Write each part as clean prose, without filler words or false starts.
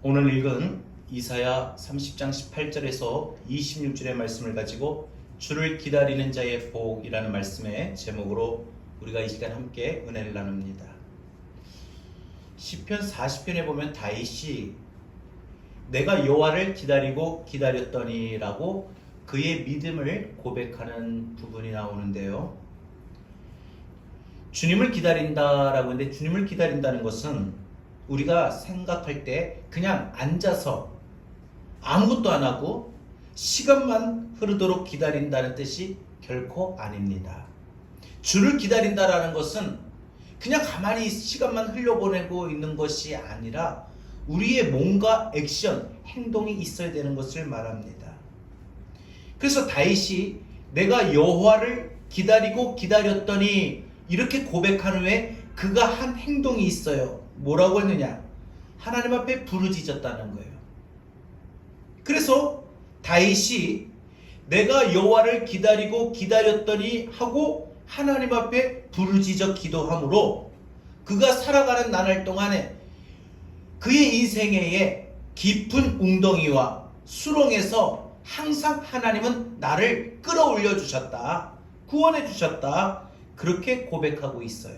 오늘 읽은 이사야 30장 18절에서 26절의 말씀을 가지고 주를 기다리는 자의 복이라는 말씀의 제목으로 우리가 이 시간 함께 은혜를 나눕니다. 시편 40편에 보면 다윗이 내가 여호와를 기다리고 기다렸더니 라고 그의 믿음을 고백하는 부분이 나오는데요. 주님을 기다린다라고 하는데, 주님을 기다린다는 것은 우리가 생각할 때 그냥 앉아서 아무것도 안 하고 시간만 흐르도록 기다린다는 뜻이 결코 아닙니다. 주를 기다린다라는 것은 그냥 가만히 시간만 흘려보내고 있는 것이 아니라 우리의 뭔가 액션, 행동이 있어야 되는 것을 말합니다. 그래서 다윗이 내가 여호와를 기다리고 기다렸더니 이렇게 고백한 후에 그가 한 행동이 있어요. 뭐라고 했느냐? 하나님 앞에 부르짖었다는 거예요. 그래서 다윗이 내가 여호와를 기다리고 기다렸더니 하고 하나님 앞에 부르짖어 기도함으로 그가 살아가는 나날 동안에 그의 인생의 깊은 웅덩이와 수렁에서 항상 하나님은 나를 끌어올려 주셨다, 구원해 주셨다, 그렇게 고백하고 있어요.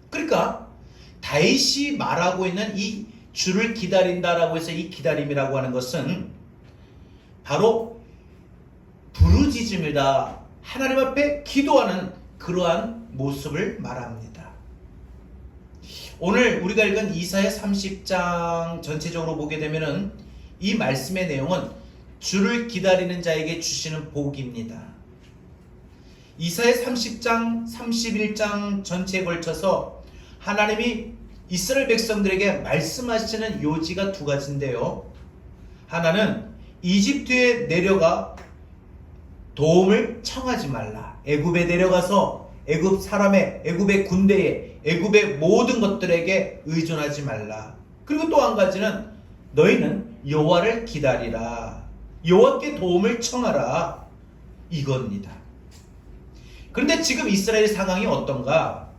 그러니까 다윗이 말하고 있는 이 주를 기다린다라고 해서 이 기다림이라고 하는 것은 바로 부르짖음이다, 하나님 앞에 기도하는 그러한 모습을 말합니다. 오늘 우리가 읽은 이사야 30장 전체적으로 보게 되면은 이 말씀의 내용은 주를 기다리는 자에게 주시는 복입니다. 이사야 30장, 31장 전체에 걸쳐서 하나님이 이스라엘 백성들에게 말씀하시는 요지가 두 가지인데요. 하나는 이집트에 내려가 도움을 청하지 말라. 애굽에 내려가서 애굽 사람의, 애굽의 군대에, 애굽의 모든 것들에게 의존하지 말라. 그리고 또 한 가지는 너희는 여호와를 기다리라. 여호와께 도움을 청하라. 이겁니다. 그런데 지금 이스라엘 상황이 어떤가?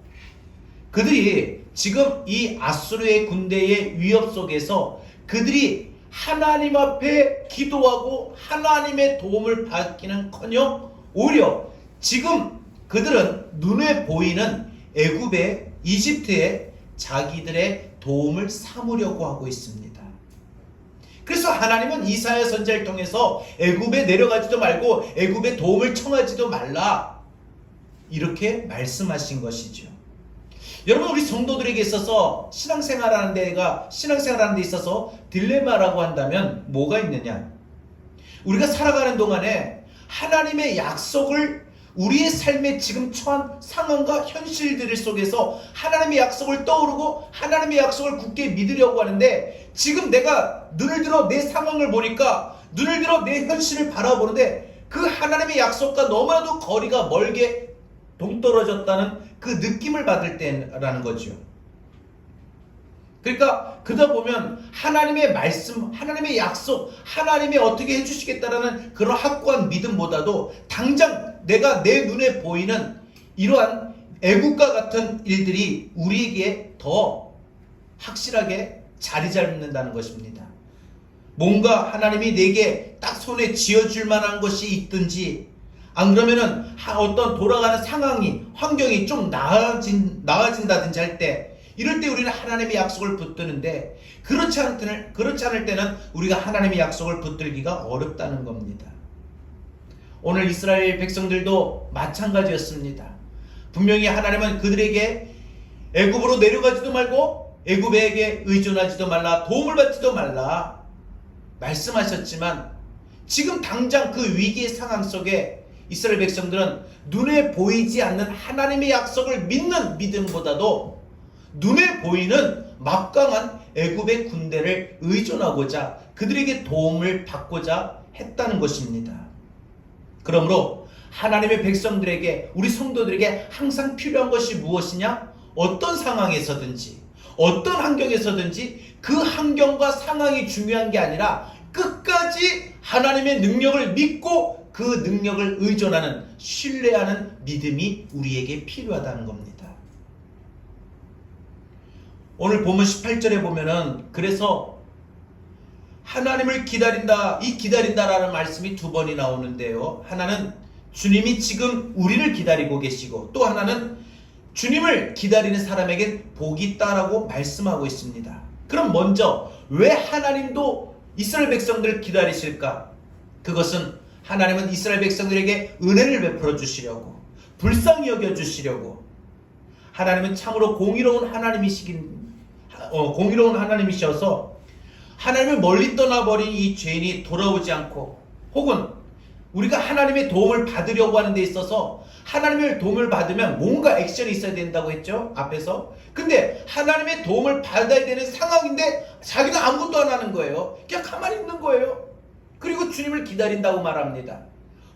그들이 지금 이 아수르의 군대의 위협 속에서 그들이 하나님 앞에 기도하고 하나님의 도움을 받기는커녕 오히려 지금 그들은 눈에 보이는 애굽의, 이집트의 자기들의 도움을 삼으려고 하고 있습니다. 그래서 하나님은 이사야 선지자를 통해서 애굽에 내려가지도 말고 애굽의 도움을 청하지도 말라, 이렇게 말씀하신 것이죠. 여러분, 우리 성도들에게 있어서 신앙생활하는 데 있어서 딜레마라고 한다면 뭐가 있느냐? 우리가 살아가는 동안에 하나님의 약속을 우리의 삶에 지금 처한 상황과 현실들 속에서 하나님의 약속을 떠오르고 하나님의 약속을 굳게 믿으려고 하는데, 지금 내가 눈을 들어 내 상황을 보니까, 눈을 들어 내 현실을 바라보는데 그 하나님의 약속과 너무나도 거리가 멀게 동떨어졌다는 그 느낌을 받을 때라는 거죠. 그러니까 그러다 보면 하나님의 말씀, 하나님의 약속, 하나님이 어떻게 해주시겠다라는 그런 확고한 믿음보다도 당장 내가 내 눈에 보이는 이러한 애국과 같은 일들이 우리에게 더 확실하게 자리 잡는다는 것입니다. 뭔가 하나님이 내게 딱 손에 쥐어줄 만한 것이 있든지, 안 그러면은 어떤 돌아가는 상황이, 환경이 좀 나아진다든지 할 때, 이럴 때 우리는 하나님의 약속을 붙드는데, 그렇지 않을 때는 우리가 하나님의 약속을 붙들기가 어렵다는 겁니다. 오늘 이스라엘 백성들도 마찬가지였습니다. 분명히 하나님은 그들에게 애굽으로 내려가지도 말고 애굽에게 의존하지도 말라, 도움을 받지도 말라 말씀하셨지만, 지금 당장 그 위기의 상황 속에 이스라엘 백성들은 눈에 보이지 않는 하나님의 약속을 믿는 믿음보다도 눈에 보이는 막강한 애굽의 군대를 의존하고자, 그들에게 도움을 받고자 했다는 것입니다. 그러므로 하나님의 백성들에게, 우리 성도들에게 항상 필요한 것이 무엇이냐? 어떤 상황에서든지, 어떤 환경에서든지 그 환경과 상황이 중요한 게 아니라 끝까지 하나님의 능력을 믿고 그 능력을 의존하는, 신뢰하는 믿음이 우리에게 필요하다는 겁니다. 오늘 본문 18절에 보면은 그래서 하나님을 기다린다, 이 기다린다라는 말씀이 두 번이 나오는데요. 하나는 주님이 지금 우리를 기다리고 계시고, 또 하나는 주님을 기다리는 사람에게 복이 있다라고 말씀하고 있습니다. 그럼 먼저 왜 하나님도 이스라엘 백성들을 기다리실까? 그것은 하나님은 이스라엘 백성들에게 은혜를 베풀어 주시려고, 불쌍히 여겨 주시려고. 하나님은 참으로 공의로운 하나님이셔서 하나님을 멀리 떠나버린 이 죄인이 돌아오지 않고, 혹은 우리가 하나님의 도움을 받으려고 하는 데 있어서 하나님의 도움을 받으면 뭔가 액션이 있어야 된다고 했죠, 앞에서. 근데 하나님의 도움을 받아야 되는 상황인데 자기는 아무것도 안 하는 거예요. 그냥 가만히 있는 거예요. 그리고 주님을 기다린다고 말합니다.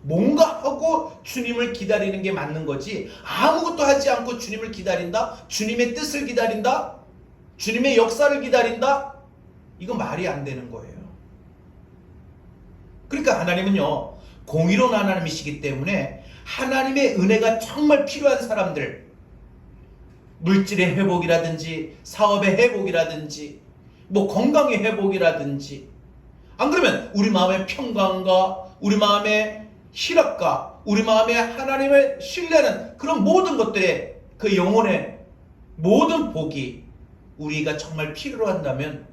뭔가 하고 주님을 기다리는 게 맞는 거지, 아무것도 하지 않고 주님을 기다린다? 주님의 뜻을 기다린다? 주님의 역사를 기다린다? 이거 말이 안 되는 거예요. 그러니까 하나님은요, 공의로운 하나님이시기 때문에 하나님의 은혜가 정말 필요한 사람들, 물질의 회복이라든지 사업의 회복이라든지 뭐 건강의 회복이라든지, 안 그러면 우리 마음의 평강과 우리 마음의 희락과 우리 마음에 하나님을 신뢰하는 그런 모든 것들의 그 영혼의 모든 복이 우리가 정말 필요로 한다면,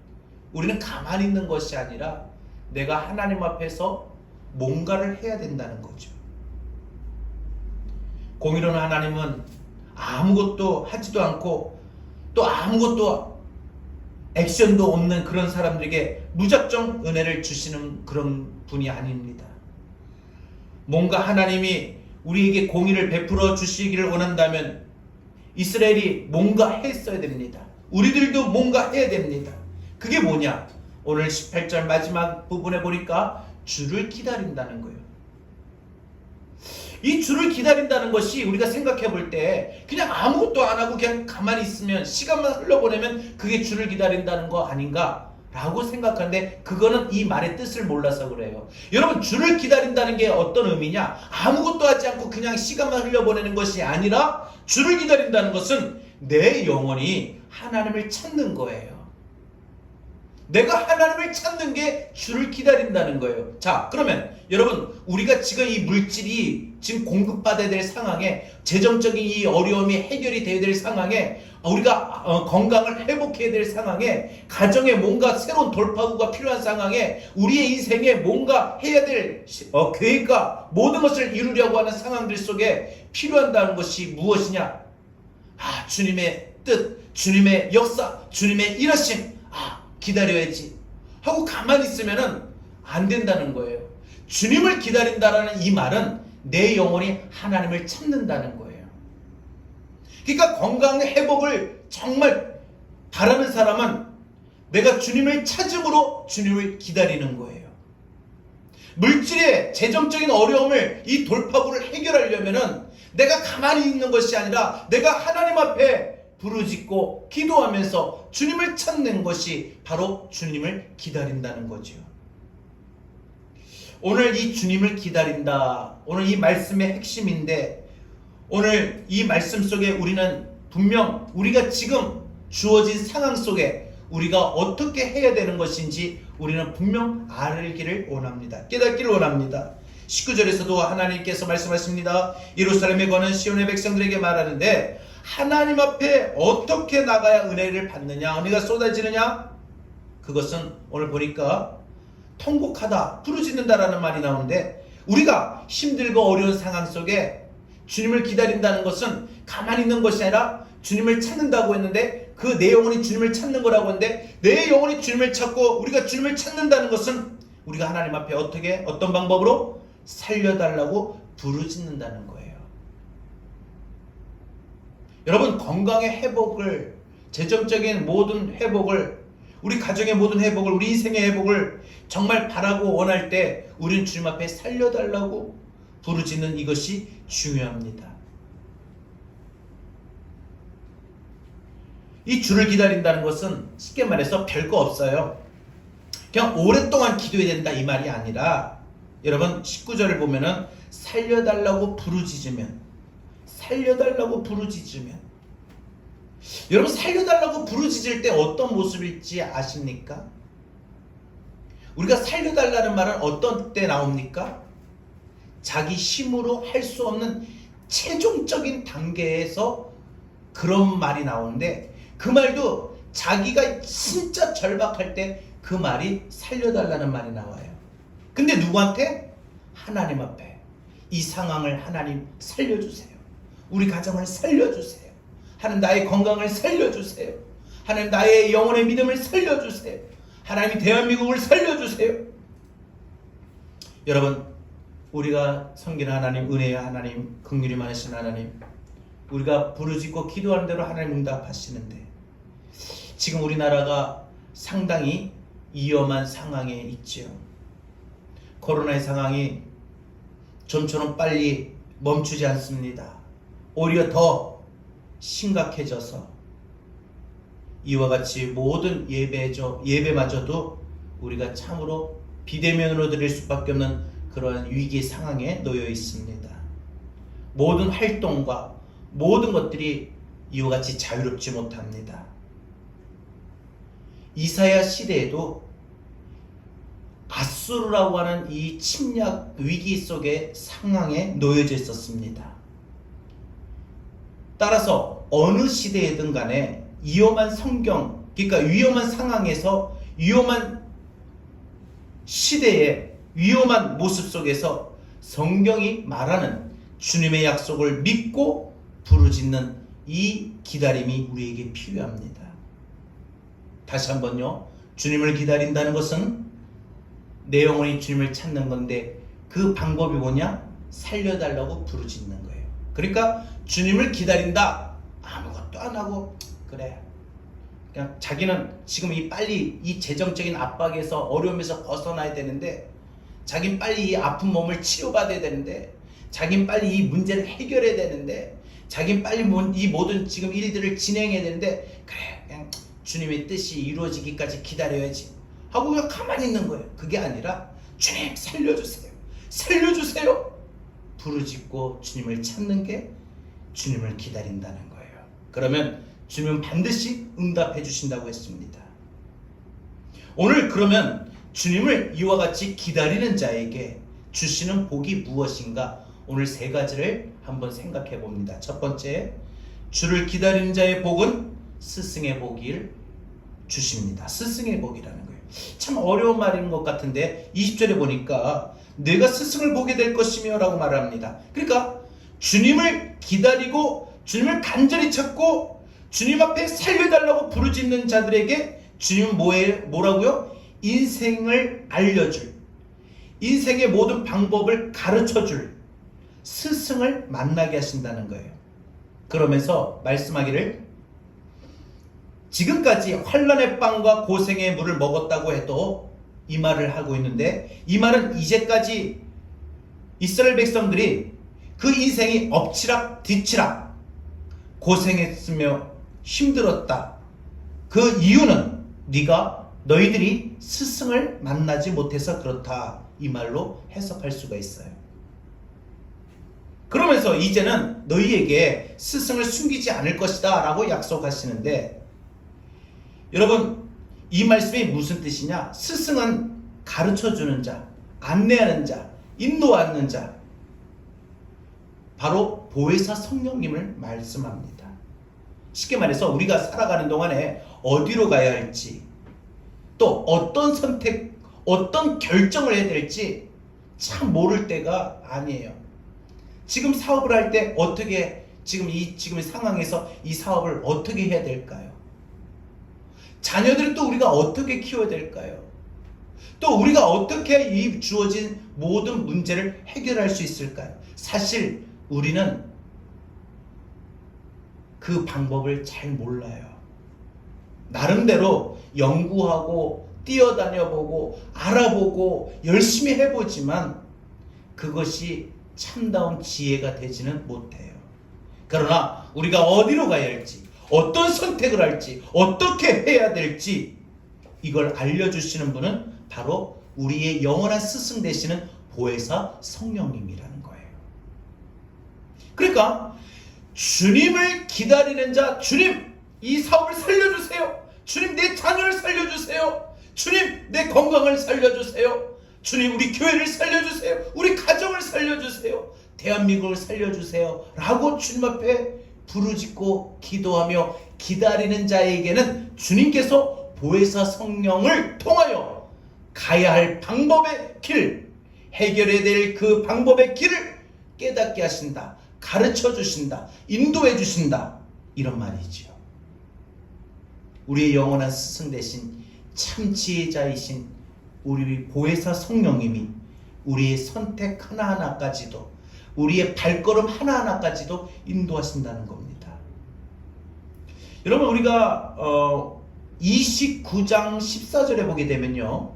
우리는 가만히 있는 것이 아니라 내가 하나님 앞에서 뭔가를 해야 된다는 거죠. 공의로운 하나님은 아무것도 하지도 않고 또 아무것도 액션도 없는 그런 사람들에게 무작정 은혜를 주시는 그런 분이 아닙니다. 뭔가 하나님이 우리에게 공의를 베풀어 주시기를 원한다면 이스라엘이 뭔가 했어야 됩니다. 우리들도 뭔가 해야 됩니다. 그게 뭐냐? 오늘 18절 마지막 부분에 보니까 주를 기다린다는 거예요. 이 주를 기다린다는 것이 우리가 생각해 볼 때 그냥 아무것도 안 하고 그냥 가만히 있으면, 시간만 흘러보내면 그게 주를 기다린다는 거 아닌가 라고 생각하는데, 그거는 이 말의 뜻을 몰라서 그래요. 여러분, 주를 기다린다는 게 어떤 의미냐? 아무것도 하지 않고 그냥 시간만 흘려보내는 것이 아니라, 주를 기다린다는 것은 내 영혼이 하나님을 찾는 거예요. 내가 하나님을 찾는 게 주를 기다린다는 거예요. 자, 그러면 여러분, 우리가 지금 이 물질이 지금 공급받아야 될 상황에, 재정적인 이 어려움이 해결이 되어야 될 상황에, 우리가 건강을 회복해야 될 상황에, 가정에 뭔가 새로운 돌파구가 필요한 상황에, 우리의 인생에 뭔가 해야 될 계획과 모든 것을 이루려고 하는 상황들 속에 필요한다는 것이 무엇이냐? 주님의 뜻, 주님의 역사, 주님의 일하심. 기다려야지 하고 가만히 있으면은 안 된다는 거예요. 주님을 기다린다라는 이 말은 내 영혼이 하나님을 찾는다는 거예요. 그러니까 건강 회복을 정말 바라는 사람은 내가 주님을 찾음으로 주님을 기다리는 거예요. 물질의 재정적인 어려움을, 이 돌파구를 해결하려면은 내가 가만히 있는 것이 아니라 내가 하나님 앞에 부르짖고 기도하면서 주님을 찾는 것이 바로 주님을 기다린다는 거죠. 오늘 이 주님을 기다린다, 오늘 이 말씀의 핵심인데, 오늘 이 말씀 속에 우리는 분명 우리가 지금 주어진 상황 속에 우리가 어떻게 해야 되는 것인지 우리는 분명 알기를 원합니다. 깨닫기를 원합니다. 19절에서도 하나님께서 말씀하십니다. 예루살렘에 거는 시온의 백성들에게 말하는데, 하나님 앞에 어떻게 나가야 은혜를 받느냐, 은혜가 쏟아지느냐? 그것은 오늘 보니까 통곡하다, 부르짖는다라는 말이 나오는데, 우리가 힘들고 어려운 상황 속에 주님을 기다린다는 것은 가만히 있는 것이 아니라 주님을 찾는다고 했는데, 그 내 영혼이 주님을 찾는 거라고 했는데, 내 영혼이 주님을 찾고 우리가 주님을 찾는다는 것은 우리가 하나님 앞에 어떤 방법으로 살려달라고 부르짖는다는 거예요. 여러분, 건강의 회복을, 재정적인 모든 회복을, 우리 가정의 모든 회복을, 우리 인생의 회복을 정말 바라고 원할 때 우리는 주님 앞에 살려달라고 부르짖는 이것이 중요합니다. 이 주를 기다린다는 것은 쉽게 말해서 별거 없어요. 그냥 오랫동안 기도해야 된다 이 말이 아니라, 여러분 19절을 보면은 살려달라고 부르짖으면, 여러분 살려달라고 부르짖을 때 어떤 모습일지 아십니까? 우리가 살려달라는 말은 어떤 때 나옵니까? 자기 힘으로 할 수 없는 최종적인 단계에서 그런 말이 나오는데, 그 말도 자기가 진짜 절박할 때 그 말이 살려달라는 말이 나와요. 근데 누구한테? 하나님 앞에. 이 상황을 하나님 살려주세요. 우리 가정을 살려주세요. 하나님 나의 건강을 살려주세요. 하나님 나의 영혼의 믿음을 살려주세요. 하나님이 대한민국을 살려주세요. 여러분, 우리가 섬기는 하나님, 은혜의 하나님, 긍휼이 많으신 하나님, 우리가 부르짖고 기도하는 대로 하나님 응답하시는데, 지금 우리나라가 상당히 위험한 상황에 있지요. 코로나의 상황이 좀처럼 빨리 멈추지 않습니다. 오히려 더 심각해져서 이와 같이 모든 예배마저도 우리가 참으로 비대면으로 드릴 수밖에 없는 그러한 위기 상황에 놓여 있습니다. 모든 활동과 모든 것들이 이와 같이 자유롭지 못합니다. 이사야 시대에도 아수르라고 하는 이 침략 위기 속의 상황에 놓여져 있었습니다. 따라서 어느 시대에든 간에 위험한 성경, 그러니까 위험한 상황에서, 위험한 시대에, 위험한 모습 속에서 성경이 말하는 주님의 약속을 믿고 부르짖는 이 기다림이 우리에게 필요합니다. 다시 한번요, 주님을 기다린다는 것은 내 영혼이 주님을 찾는 건데, 그 방법이 뭐냐? 살려달라고 부르짖는 거예요. 그러니까 주님을 기다린다, 아무것도 안 하고 그래, 그냥 자기는 지금 빨리 이 재정적인 압박에서, 어려움에서 벗어나야 되는데, 자기는 빨리 이 아픈 몸을 치료받아야 되는데, 자기는 빨리 이 문제를 해결해야 되는데, 자기는 빨리 이 모든 지금 일들을 진행해야 되는데, 그래, 그냥 주님의 뜻이 이루어지기까지 기다려야지 하고 그냥 가만히 있는 거예요. 그게 아니라 주님 살려주세요, 살려주세요 부르짖고 주님을 찾는 게 주님을 기다린다는 거예요. 그러면 주님은 반드시 응답해 주신다고 했습니다. 오늘 그러면 주님을 이와 같이 기다리는 자에게 주시는 복이 무엇인가? 오늘 세 가지를 한번 생각해 봅니다. 첫 번째, 주를 기다리는 자의 복은 스승의 복을 주십니다. 스승의 복이라는 거예요. 참 어려운 말인 것 같은데 20절에 보니까 내가 스승을 보게 될 것이며 라고 말합니다. 그러니까 주님을 기다리고 주님을 간절히 찾고 주님 앞에 살려달라고 부르짖는 자들에게 주님은 뭐라고요? 인생을 알려줄, 인생의 모든 방법을 가르쳐줄 스승을 만나게 하신다는 거예요. 그러면서 말씀하기를, 지금까지 환난의 빵과 고생의 물을 먹었다고 해도 이 말을 하고 있는데, 이 말은 이제까지 이스라엘 백성들이 그 인생이 엎치락 뒤치락 고생했으며 힘들었다. 그 이유는 너희들이 스승을 만나지 못해서 그렇다, 이 말로 해석할 수가 있어요. 그러면서 이제는 너희에게 스승을 숨기지 않을 것이다 라고 약속하시는데, 여러분, 이 말씀이 무슨 뜻이냐? 스승은 가르쳐주는 자, 안내하는 자, 인도하는 자, 바로 보혜사 성령님을 말씀합니다. 쉽게 말해서 우리가 살아가는 동안에 어디로 가야 할지, 또 어떤 선택, 어떤 결정을 해야 될지 참 모를 때가 아니에요. 지금 사업을 할 때 어떻게, 지금의 상황에서 이 사업을 어떻게 해야 될까요? 자녀들은 또 우리가 어떻게 키워야 될까요? 또 우리가 어떻게 이 주어진 모든 문제를 해결할 수 있을까요? 사실 우리는 그 방법을 잘 몰라요. 나름대로 연구하고 뛰어다녀보고 알아보고 열심히 해보지만 그것이 참다운 지혜가 되지는 못해요. 그러나 우리가 어디로 가야 할지, 어떤 선택을 할지, 어떻게 해야 될지 이걸 알려주시는 분은 바로 우리의 영원한 스승 되시는 보혜사 성령님이라는 거예요. 그러니까 주님을 기다리는 자, 주님 이 사업을 살려주세요, 주님 내 자녀를 살려주세요, 주님, 내 건강을 살려주세요. 주님, 우리 교회를 살려주세요. 우리 가정을 살려주세요. 대한민국을 살려주세요. 라고 주님 앞에 부르짖고 기도하며 기다리는 자에게는 주님께서 보혜사 성령을 통하여 가야 할 방법의 길, 해결해야 될 그 방법의 길을 깨닫게 하신다. 가르쳐 주신다. 인도해 주신다. 이런 말이지요. 우리의 영원한 스승 되신 참 지혜자이신 우리 보혜사 성령님이 우리의 선택 하나하나까지도, 우리의 발걸음 하나하나까지도 인도하신다는 겁니다. 여러분, 우리가 29장 14절에 보게 되면요,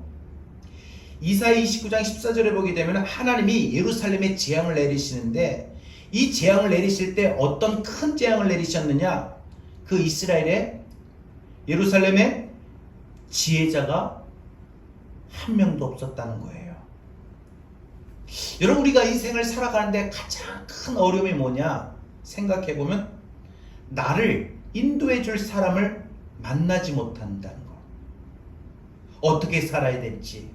이사야 29장 14절에 보게 되면 하나님이 예루살렘에 재앙을 내리시는데, 이 재앙을 내리실 때 어떤 큰 재앙을 내리셨느냐? 그 이스라엘의 예루살렘에 지혜자가 한 명도 없었다는 거예요. 여러분, 우리가 인생을 살아가는데 가장 큰 어려움이 뭐냐 생각해보면, 나를 인도해 줄 사람을 만나지 못한다는 거. 어떻게 살아야 될지,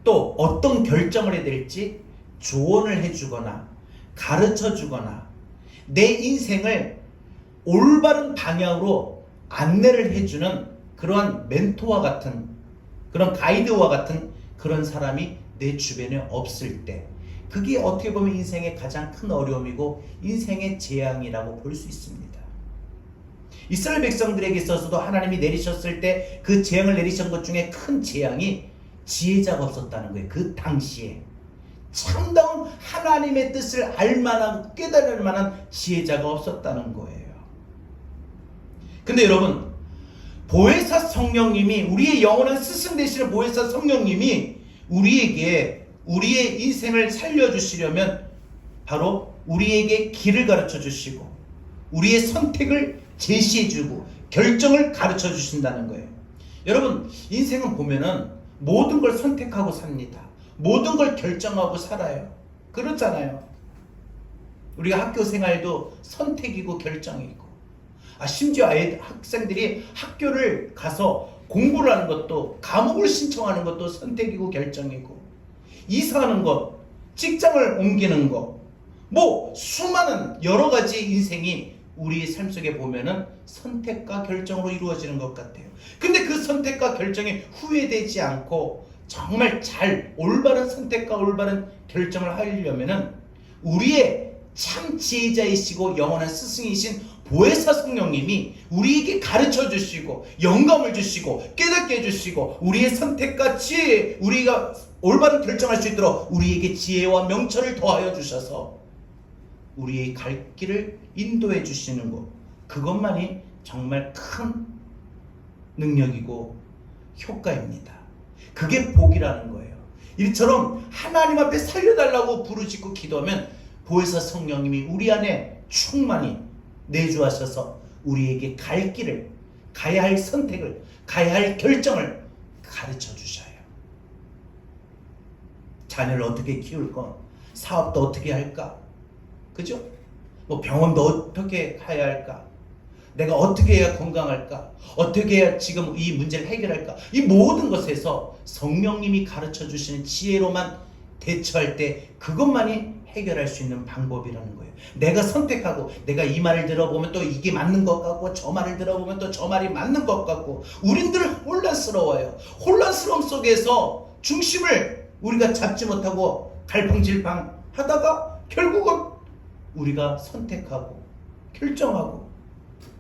또 어떤 결정을 해야 될지 조언을 해주거나 가르쳐 주거나 내 인생을 올바른 방향으로 안내를 해주는 그러한 멘토와 같은, 그런 가이드와 같은 그런 사람이 내 주변에 없을 때, 그게 어떻게 보면 인생의 가장 큰 어려움이고 인생의 재앙이라고 볼 수 있습니다. 이스라엘 백성들에게 있어서도 하나님이 내리셨을 때 그 재앙을 내리신 것 중에 큰 재앙이 지혜자가 없었다는 거예요. 그 당시에 참다운 하나님의 뜻을 알만한, 깨달을 만한 지혜자가 없었다는 거예요. 근데 여러분, 보혜사 성령님이, 우리의 영원한 스승 되시는 보혜사 성령님이 우리에게 우리의 인생을 살려주시려면 바로 우리에게 길을 가르쳐 주시고 우리의 선택을 제시해 주고 결정을 가르쳐 주신다는 거예요. 여러분, 인생은 보면은 모든 걸 선택하고 삽니다. 모든 걸 결정하고 살아요. 그렇잖아요. 우리가 학교 생활도 선택이고 결정이고, 심지어 학생들이 학교를 가서 공부를 하는 것도, 과목을 신청하는 것도 선택이고 결정이고, 이사하는 것, 직장을 옮기는 것, 뭐 수많은 여러 가지 인생이 우리의 삶 속에 보면은 선택과 결정으로 이루어지는 것 같아요. 근데 그 선택과 결정이 후회되지 않고 정말 잘 올바른 선택과 올바른 결정을 하려면은 우리의 참 지혜자이시고 영원한 스승이신 보혜사 성령님이 우리에게 가르쳐 주시고 영감을 주시고 깨닫게 해주시고 우리의 선택과 지혜, 우리가 올바른 결정할 수 있도록 우리에게 지혜와 명철을 더하여 주셔서 우리의 갈 길을 인도해 주시는 것, 그것만이 정말 큰 능력이고 효과입니다. 그게 복이라는 거예요. 이처럼 하나님 앞에 살려달라고 부르짖고 기도하면 보혜사 성령님이 우리 안에 충만히 내주하셔서 우리에게 갈 길을, 가야 할 선택을, 가야 할 결정을 가르쳐 주셔요. 자녀를 어떻게 키울까? 사업도 어떻게 할까? 그죠? 뭐 병원도 어떻게 해야 할까? 내가 어떻게 해야 건강할까? 어떻게 해야 지금 이 문제를 해결할까? 이 모든 것에서 성령님이 가르쳐 주시는 지혜로만 대처할 때 그것만이 해결할 수 있는 방법이라는 거예요. 내가 선택하고 내가 이 말을 들어보면 또 이게 맞는 것 같고 저 말을 들어보면 또 저 말이 맞는 것 같고 우린들 혼란스러워요. 혼란스러움 속에서 중심을 우리가 잡지 못하고 갈팡질팡 하다가 결국은 우리가 선택하고 결정하고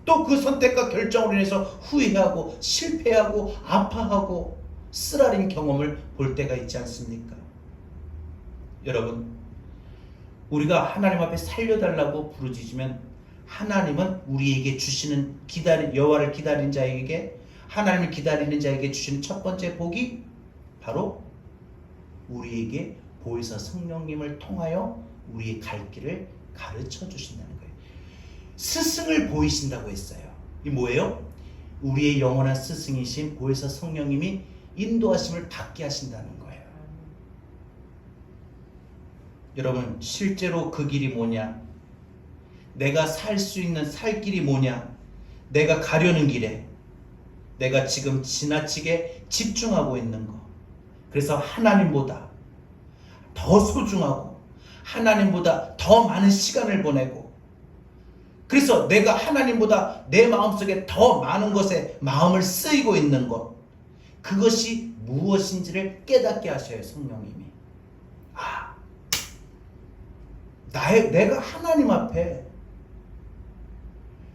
또 그 선택과 결정으로 인해서 후회하고 실패하고 아파하고 쓰라린 경험을 볼 때가 있지 않습니까? 여러분, 우리가 하나님 앞에 살려달라고 부르짖으면 하나님은 우리에게 주시는 여호와를 기다리는 자에게, 하나님을 기다리는 자에게 주시는 첫 번째 복이 바로 우리에게 보혜사 성령님을 통하여 우리의 갈 길을 가르쳐 주신다는 거예요. 스승을 보이신다고 했어요. 이 뭐예요? 우리의 영원한 스승이신 보혜사 성령님이 인도하심을 받게 하신다는 거예요. 여러분, 실제로 그 길이 뭐냐? 내가 살 수 있는 살 길이 뭐냐? 내가 가려는 길에 내가 지금 지나치게 집중하고 있는 거. 그래서 하나님보다 더 소중하고 하나님보다 더 많은 시간을 보내고, 그래서 내가 하나님보다 내 마음속에 더 많은 것에 마음을 쓰이고 있는 것, 그것이 무엇인지를 깨닫게 하셔요. 성령님이. 내가 하나님 앞에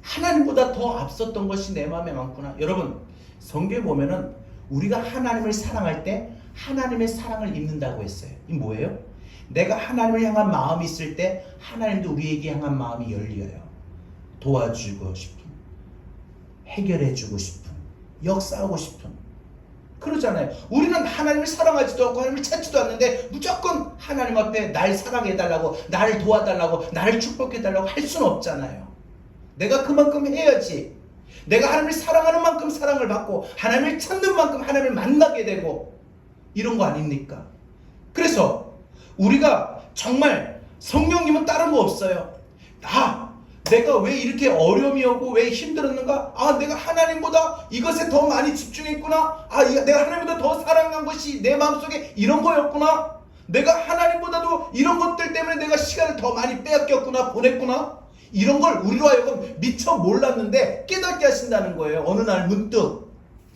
하나님보다 더 앞섰던 것이 내 마음에 많구나. 여러분, 성경에 보면은 우리가 하나님을 사랑할 때 하나님의 사랑을 입는다고 했어요. 이 뭐예요? 내가 하나님을 향한 마음이 있을 때 하나님도 우리에게 향한 마음이 열려요. 도와주고 싶은, 해결해주고 싶은, 역사하고 싶은, 그러잖아요. 우리는 하나님을 사랑하지도 않고 하나님을 찾지도 않는데 무조건 하나님 앞에 날 사랑해달라고, 나를 도와달라고, 나를 축복해달라고 할 수는 없잖아요. 내가 그만큼 해야지. 내가 하나님을 사랑하는 만큼 사랑을 받고 하나님을 찾는 만큼 하나님을 만나게 되고, 이런 거 아닙니까? 그래서 우리가 정말 성령님은 다른 거 없어요. 내가 왜 이렇게 어려움이 오고 왜 힘들었는가? 내가 하나님보다 이것에 더 많이 집중했구나. 내가 하나님보다 더 사랑한 것이 내 마음속에 이런 거였구나. 내가 하나님보다도 이런 것들 때문에 내가 시간을 더 많이 빼앗겼구나, 보냈구나. 이런 걸 우리로 하여금 미처 몰랐는데 깨닫게 하신다는 거예요. 어느 날 문득.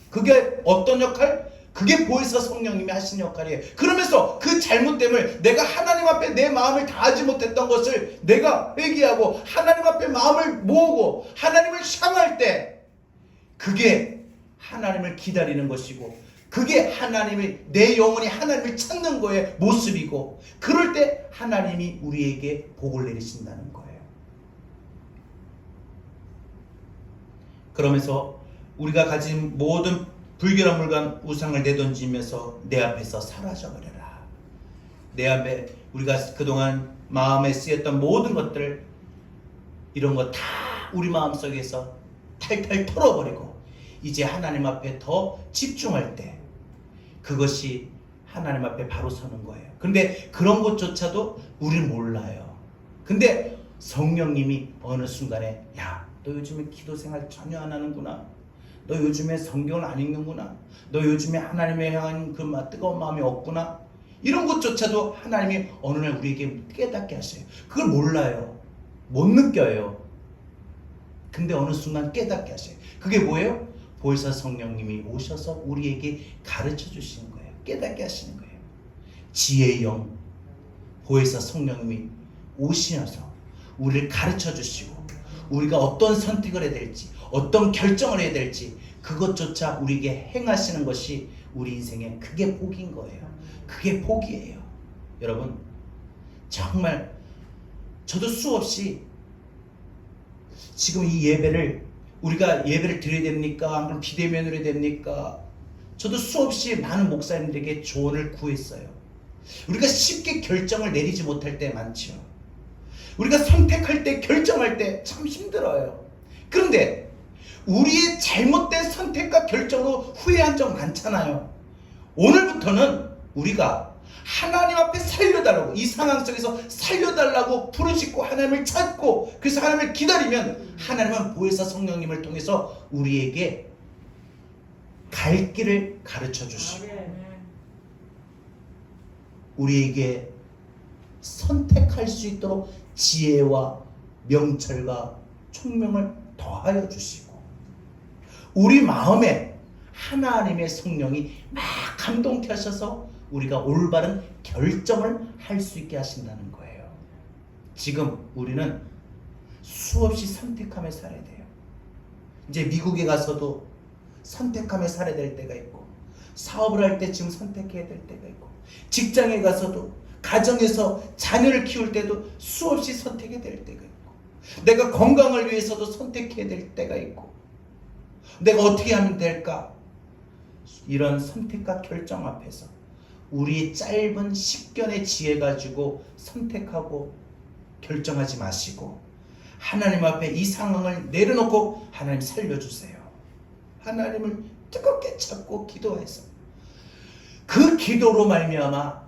그게 어떤 역할? 그게 보혜사 성령님이 하신 역할이에요. 그러면서 그 잘못됨을, 내가 하나님 앞에 내 마음을 다하지 못했던 것을 내가 회개하고 하나님 앞에 마음을 모으고 하나님을 향할 때, 그게 하나님을 기다리는 것이고, 그게 내 영혼이 하나님을 찾는 거의 모습이고, 그럴 때 하나님이 우리에게 복을 내리신다는 거예요. 그러면서 우리가 가진 모든 불결한 물건 우상을 내던지면서 내 앞에서 사라져버려라. 내 앞에 우리가 그동안 마음에 쓰였던 모든 것들, 이런 거 다 우리 마음속에서 탈탈 털어버리고 이제 하나님 앞에 더 집중할 때, 그것이 하나님 앞에 바로 서는 거예요. 근데 그런 것조차도 우리는 몰라요. 근데 성령님이 어느 순간에, 너 요즘에 기도 생활 전혀 안 하는구나. 너 요즘에 성경을 안 읽는구나. 너 요즘에 하나님에 향한 그 뜨거운 마음이 없구나. 이런 것조차도 하나님이 어느 날 우리에게 깨닫게 하셔요. 그걸 몰라요. 못 느껴요. 근데 어느 순간 깨닫게 하셔요. 그게 뭐예요? 보혜사 성령님이 오셔서 우리에게 가르쳐 주시는 거예요. 깨닫게 하시는 거예요. 지혜의 영, 보혜사 성령님이 오시면서 우리를 가르쳐 주시고, 우리가 어떤 선택을 해야 될지, 어떤 결정을 해야 될지, 그것조차 우리에게 행하시는 것이 우리 인생의 그게 복인 거예요. 그게 복이에요. 여러분, 정말 저도 수없이 지금 이 예배를, 우리가 예배를 드려야 됩니까? 아니면 비대면으로 해야 됩니까? 저도 수없이 많은 목사님들에게 조언을 구했어요. 우리가 쉽게 결정을 내리지 못할 때 많죠. 우리가 선택할 때, 결정할 때 참 힘들어요. 그런데 우리의 잘못된 선택과 결정으로 후회한 적 많잖아요. 오늘부터는 우리가 하나님 앞에 살려달라고, 이 상황 속에서 살려달라고 부르짖고 하나님을 찾고, 그래서 하나님을 기다리면 하나님은 보혜사 성령님을 통해서 우리에게 갈 길을 가르쳐 주시고, 우리에게 선택할 수 있도록 지혜와 명철과 총명을 더하여 주시고, 우리 마음에 하나님의 성령이 막 감동케 하셔서 우리가 올바른 결정을 할 수 있게 하신다는 거예요. 지금 우리는 수없이 선택하며 살아야 돼요. 이제 미국에 가서도 선택하며 살아야 될 때가 있고, 사업을 할 때 지금 선택해야 될 때가 있고, 직장에 가서도, 가정에서 자녀를 키울 때도 수없이 선택해야 될 때가 있고, 내가 건강을 위해서도 선택해야 될 때가 있고, 내가 어떻게 하면 될까? 이런 선택과 결정 앞에서 우리의 짧은 식견의 지혜 가지고 선택하고 결정하지 마시고, 하나님 앞에 이 상황을 내려놓고 하나님 살려주세요. 하나님을 뜨겁게 찾고 기도해서 그 기도로 말미암아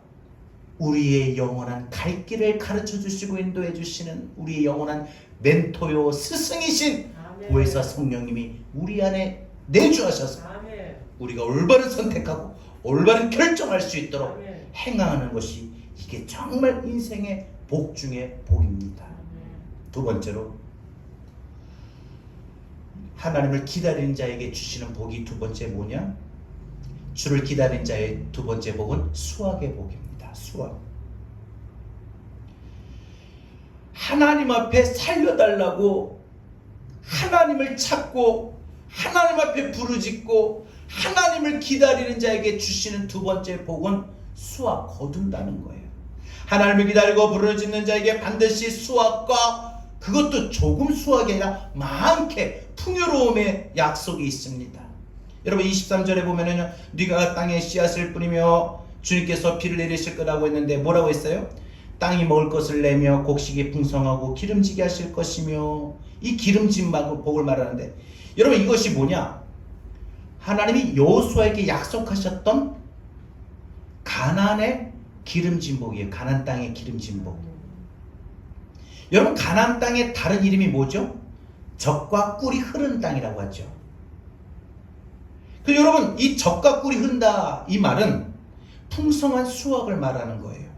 우리의 영원한 갈 길을 가르쳐 주시고 인도해 주시는 우리의 영원한 멘토요 스승이신 보혜사 성령님이 우리 안에 내주하셔서 아멘. 우리가 올바른 선택하고 올바른 결정할 수 있도록 아멘. 행하는 것이 이게 정말 인생의 복 중의 복입니다. 아멘. 두 번째로 하나님을 기다리는 자에게 주시는 복이 두 번째 뭐냐? 주를 기다리는 자의 두 번째 복은 수확의 복입니다. 수확. 하나님 앞에 살려달라고 하나님을 찾고 하나님 앞에 부르짖고 하나님을 기다리는 자에게 주시는 두 번째 복은 수확, 거둔다는 거예요. 하나님을 기다리고 부르짖는 자에게 반드시 수확과 그것도 조금 수확이 아니라 많게 풍요로움의 약속이 있습니다. 여러분 23절에 보면은요, 네가 땅에 씨앗을 뿌리며 주님께서 비를 내리실 거라고 했는데 뭐라고 했어요? 땅이 먹을 것을 내며 곡식이 풍성하고 기름지게 하실 것이며, 이 기름진 복을 말하는데, 여러분 이것이 뭐냐? 하나님이 여호수아에게 약속하셨던 가나안의 기름진 복이에요. 가나안 땅의 기름진 복. 여러분 가나안 땅의 다른 이름이 뭐죠? 젖과 꿀이 흐르는 땅이라고 하죠. 그 여러분 이 젖과 꿀이 흐른다, 이 말은 풍성한 수확을 말하는 거예요.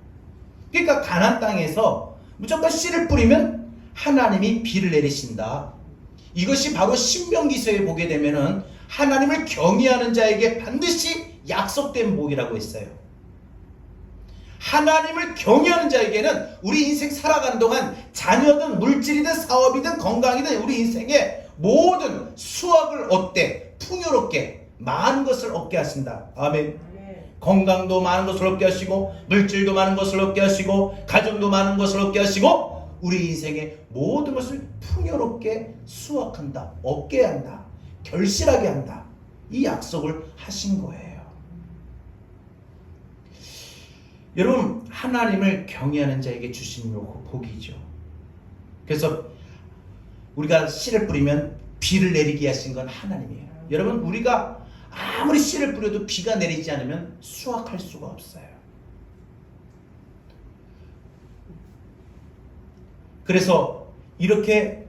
그러니까 가나안 땅에서 무조건 씨를 뿌리면 하나님이 비를 내리신다. 이것이 바로 신명기서에 보게 되면은 하나님을 경외하는 자에게 반드시 약속된 복이라고 했어요. 하나님을 경외하는 자에게는 우리 인생 살아가는 동안 자녀든 물질이든 사업이든 건강이든 우리 인생의 모든 수확을 얻되 풍요롭게 많은 것을 얻게 하신다. 아멘. 건강도 많은 것을 얻게 하시고 물질도 많은 것을 얻게 하시고 가정도 많은 것을 얻게 하시고 우리 인생의 모든 것을 풍요롭게 수확한다, 얻게 한다, 결실하게 한다, 이 약속을 하신 거예요. 여러분 하나님을 경외하는 자에게 주신 복이죠. 그래서 우리가 씨를 뿌리면 비를 내리게 하신 건 하나님이에요. 여러분 우리가 아무리 씨를 뿌려도 비가 내리지 않으면 수확할 수가 없어요. 그래서 이렇게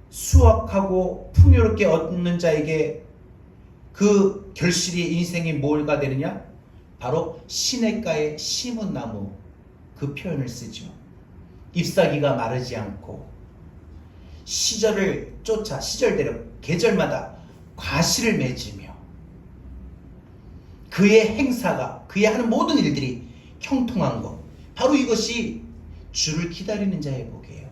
수확하고 풍요롭게 얻는 자에게 그 결실이 인생이 뭐가 되느냐? 바로 시냇가에 심은 나무, 그 표현을 쓰죠. 잎사귀가 마르지 않고 시절을 쫓아 시절대로 계절마다 과실을 맺으며 그의 행사가, 그의 하는 모든 일들이 형통한 것, 바로 이것이 주를 기다리는 자의 복이에요.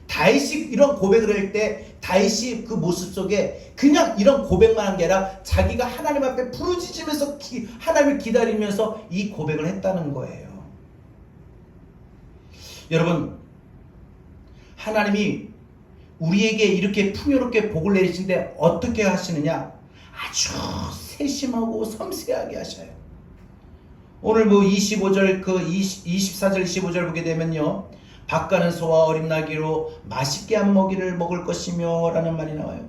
다윗이 이런 고백을 할 때 다윗이 그 모습 속에 그냥 이런 고백만 한 게 아니라 자기가 하나님 앞에 부르짖으면서 하나님을 기다리면서 이 고백을 했다는 거예요. 여러분 하나님이 우리에게 이렇게 풍요롭게 복을 내리신데 어떻게 하시느냐? 아주 세심하고 섬세하게 하셔요. 오늘 뭐 24절 25절 보게 되면요, 밭가는 소와 어린 나귀로 맛있게 한 먹이를 먹을 것이며 라는 말이 나와요.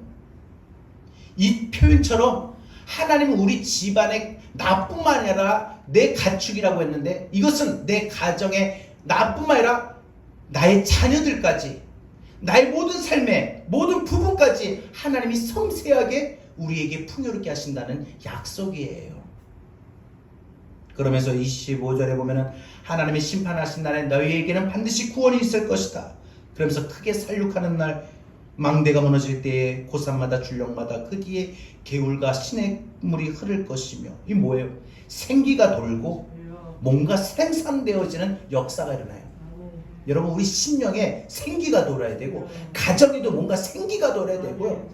이 표현처럼 하나님은 우리 집안에 나뿐만 아니라 내 가축이라고 했는데, 이것은 내 가정에 나뿐만 아니라 나의 자녀들까지, 나의 모든 삶의 모든 부분까지 하나님이 섬세하게 우리에게 풍요롭게 하신다는 약속이에요. 그러면서 25절에 보면은 하나님이 심판하신 날에 너희에게는 반드시 구원이 있을 것이다. 그러면서 크게 살육하는 날, 망대가 무너질 때에 고산마다 줄령마다 그 뒤에 개울과 시냇물이 흐를 것이며, 이 뭐예요? 생기가 돌고 뭔가 생산되어지는 역사가 일어나요. 여러분 우리 심령에 생기가 돌아야 되고 가정에도 뭔가 생기가 돌아야 되고요.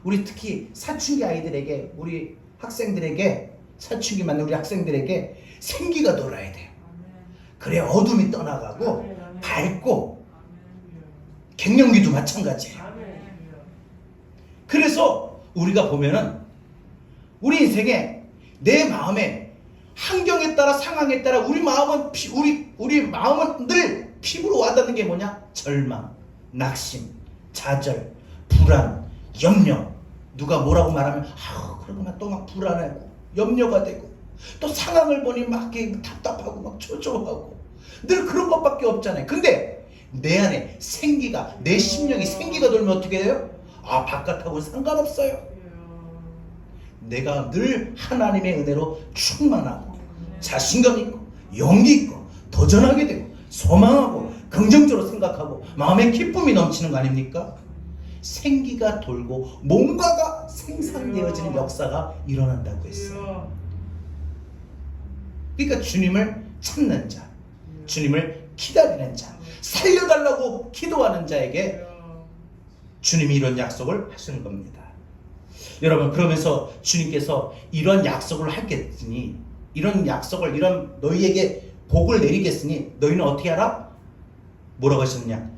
우리 특히 사춘기 아이들에게, 우리 학생들에게, 사춘기 맞는 우리 학생들에게 생기가 돌아야 돼요. 그래 어둠이 떠나가고 밝고, 갱년기도 마찬가지예요. 그래서 우리가 보면은 우리 인생에 내 마음에 환경에 따라 상황에 따라 우리 마음은 우리 마음은 늘 피부로 와닿는 게 뭐냐? 절망, 낙심, 좌절, 불안, 염려. 누가 뭐라고 말하면 그러구나, 또 막 불안하고 염려가 되고, 또 상황을 보니 막 답답하고 막 초조하고 늘 그런 것밖에 없잖아요. 근데 내 안에 생기가, 내 심령이 생기가 돌면 어떻게 돼요? 아, 바깥하고는 상관없어요. 내가 늘 하나님의 은혜로 충만하고 자신감 있고 용기 있고 도전하게 되고 소망하고 긍정적으로 생각하고 마음에 기쁨이 넘치는 거 아닙니까? 생기가 돌고 뭔가가 생산되어지는 역사가 일어난다고 했어요. 그러니까 주님을 찾는 자, 주님을 기다리는 자, 살려달라고 기도하는 자에게 주님이 이런 약속을 하시는 겁니다. 여러분, 그러면서 주님께서 이런 약속을 하겠으니, 이런 약속을, 이런 너희에게 복을 내리겠으니 너희는 어떻게 하라? 뭐라고 하셨느냐?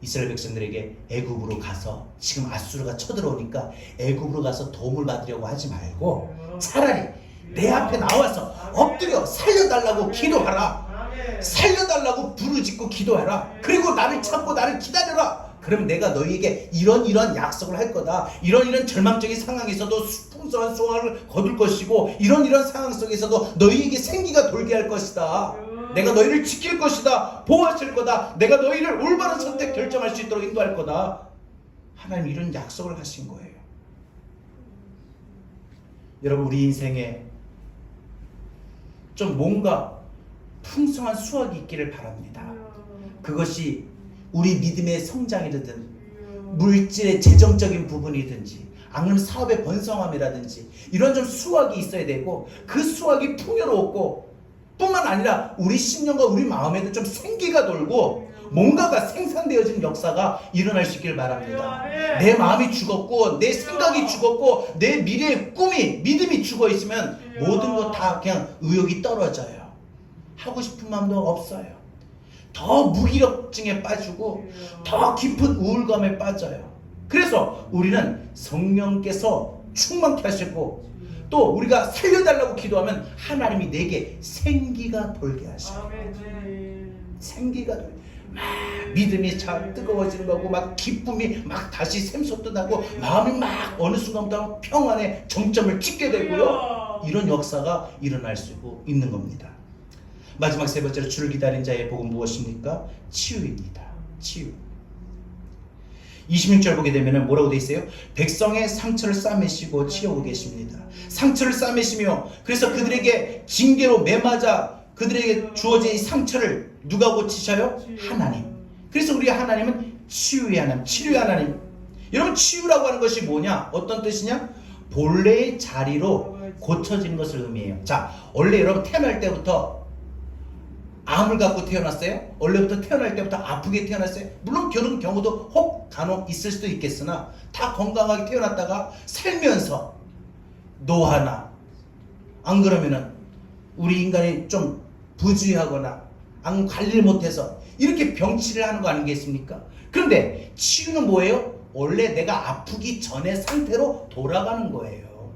이스라엘 백성들에게 애굽으로 가서, 지금 아수르가 쳐들어오니까 애굽으로 가서 도움을 받으려고 하지 말고 차라리 내 앞에 나와서 엎드려 살려달라고 기도하라. 살려달라고 부르짖고 기도해라. 그리고 나를 찾고 나를 기다려라. 그럼 내가 너희에게 이런 약속을 할 거다. 이런 절망적인 상황에서도 풍성한 수확을 거둘 것이고, 이런 상황 속에서도 너희에게 생기가 돌게 할 것이다. 내가 너희를 지킬 것이다. 보호하실 거다. 내가 너희를 올바른 선택 결정할 수 있도록 인도할 거다. 하나님 이런 약속을 하신 거예요. 여러분, 우리 인생에 좀 뭔가 풍성한 수확이 있기를 바랍니다. 그것이 우리 믿음의 성장이든 물질의 재정적인 부분이든지 아니면 사업의 번성함이라든지 이런 좀 수확이 있어야 되고, 그 수확이 풍요롭고 뿐만 아니라 우리 심령과 우리 마음에도 좀 생기가 돌고 뭔가가 생산되어지는 역사가 일어날 수 있길 바랍니다. 내 마음이 죽었고 내 생각이 죽었고 내 미래의 꿈이, 믿음이 죽어있으면 모든 것 다 그냥 의욕이 떨어져요. 하고 싶은 마음도 없어요. 더 무기력증에 빠지고 더 깊은 우울감에 빠져요. 그래서 우리는 성령께서 충만케 하시고, 또 우리가 살려달라고 기도하면 하나님이 내게 생기가 돌게 하셔요. 생기가 돌게, 막 믿음이 잘 뜨거워지는 거고, 막 기쁨이 막 다시 샘솟듯하고, 마음이 막 어느 순간부터 평안의 정점을 찍게 되고요. 이런 역사가 일어날 수 있는 겁니다. 마지막 세 번째로 주를 기다린 자의 복은 무엇입니까? 치유입니다. 치유. 26절 보게 되면 뭐라고 되어 있어요? 백성의 상처를 싸매시고 치우고 계십니다. 상처를 싸매시며, 그래서 그들에게 징계로 매맞아 그들에게 주어진 이 상처를 누가 고치셔요? 하나님. 그래서 우리 하나님은 치유의 하나님, 치료의 하나님. 여러분, 치유라고 하는 것이 뭐냐? 어떤 뜻이냐? 본래의 자리로 고쳐지는 것을 의미해요. 자, 원래 여러분 태어날 때부터 암을 갖고 태어났어요? 원래부터 태어날 때부터 아프게 태어났어요? 물론 그런 경우도 혹 간혹 있을 수도 있겠으나, 다 건강하게 태어났다가 살면서 노화나, 안 그러면은 우리 인간이 좀 부주의하거나 안 관리를 못해서 이렇게 병치를 하는 거 아니겠습니까? 그런데 치유는 뭐예요? 원래 내가 아프기 전의 상태로 돌아가는 거예요.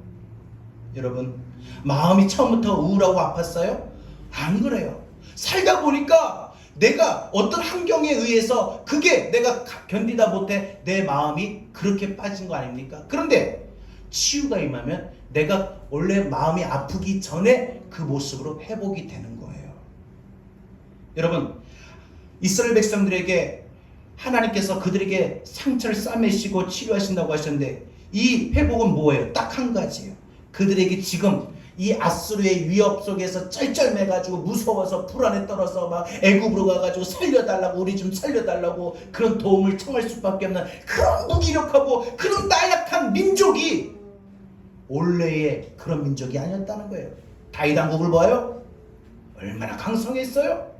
여러분, 마음이 처음부터 우울하고 아팠어요? 안 그래요. 살다 보니까 내가 어떤 환경에 의해서 그게 내가 견디다 못해 내 마음이 그렇게 빠진 거 아닙니까? 그런데 치유가 임하면 내가 원래 마음이 아프기 전에 그 모습으로 회복이 되는 거예요. 여러분, 이스라엘 백성들에게 하나님께서 그들에게 상처를 싸매시고 치료하신다고 하셨는데, 이 회복은 뭐예요? 딱 한 가지예요. 그들에게 지금 이 아수르의 위협 속에서 쩔쩔매가지고 무서워서 불안에 떨어서 막 애굽으로 가가지고 살려달라고, 우리 좀 살려달라고 그런 도움을 청할 수밖에 없는 그런 무기력하고 그런 나약한 민족이 원래의 그런 민족이 아니었다는 거예요. 다윗 왕국을 봐요. 얼마나 강성했어요.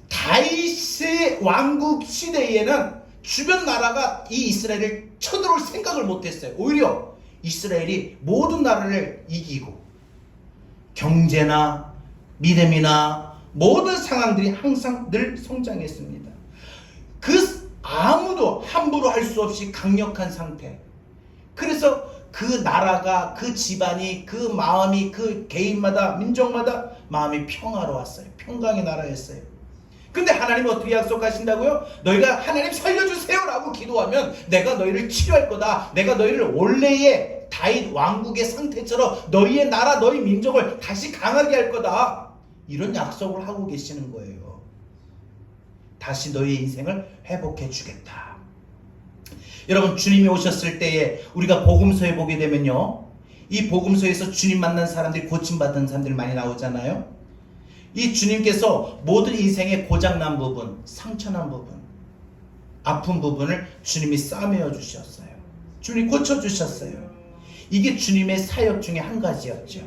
다윗의 왕국 시대에는 주변 나라가 이 이스라엘을 쳐들어올 생각을 못했어요. 오히려 이스라엘이 모든 나라를 이기고 경제나 믿음이나 모든 상황들이 항상 늘 성장했습니다. 아무도 함부로 할 수 없이 강력한 상태. 그래서 그 나라가, 그 집안이, 그 마음이, 그 개인마다, 민족마다 마음이 평화로웠어요. 평강의 나라였어요. 근데 하나님은 어떻게 약속하신다고요? 너희가 하나님 살려주세요 라고 기도하면 내가 너희를 치료할 거다. 내가 너희를 원래의 다윗 왕국의 상태처럼 너희의 나라, 너희 민족을 다시 강하게 할 거다. 이런 약속을 하고 계시는 거예요. 다시 너희의 인생을 회복해 주겠다. 여러분, 주님이 오셨을 때에 우리가 복음서에 보게 되면요, 이 복음서에서 주님 만난 사람들이 고침받은 사람들이 많이 나오잖아요. 이 주님께서 모든 인생의 고장난 부분, 상처난 부분, 아픈 부분을 주님이 싸매어 주셨어요. 주님이 고쳐주셨어요. 이게 주님의 사역 중에 한 가지였죠.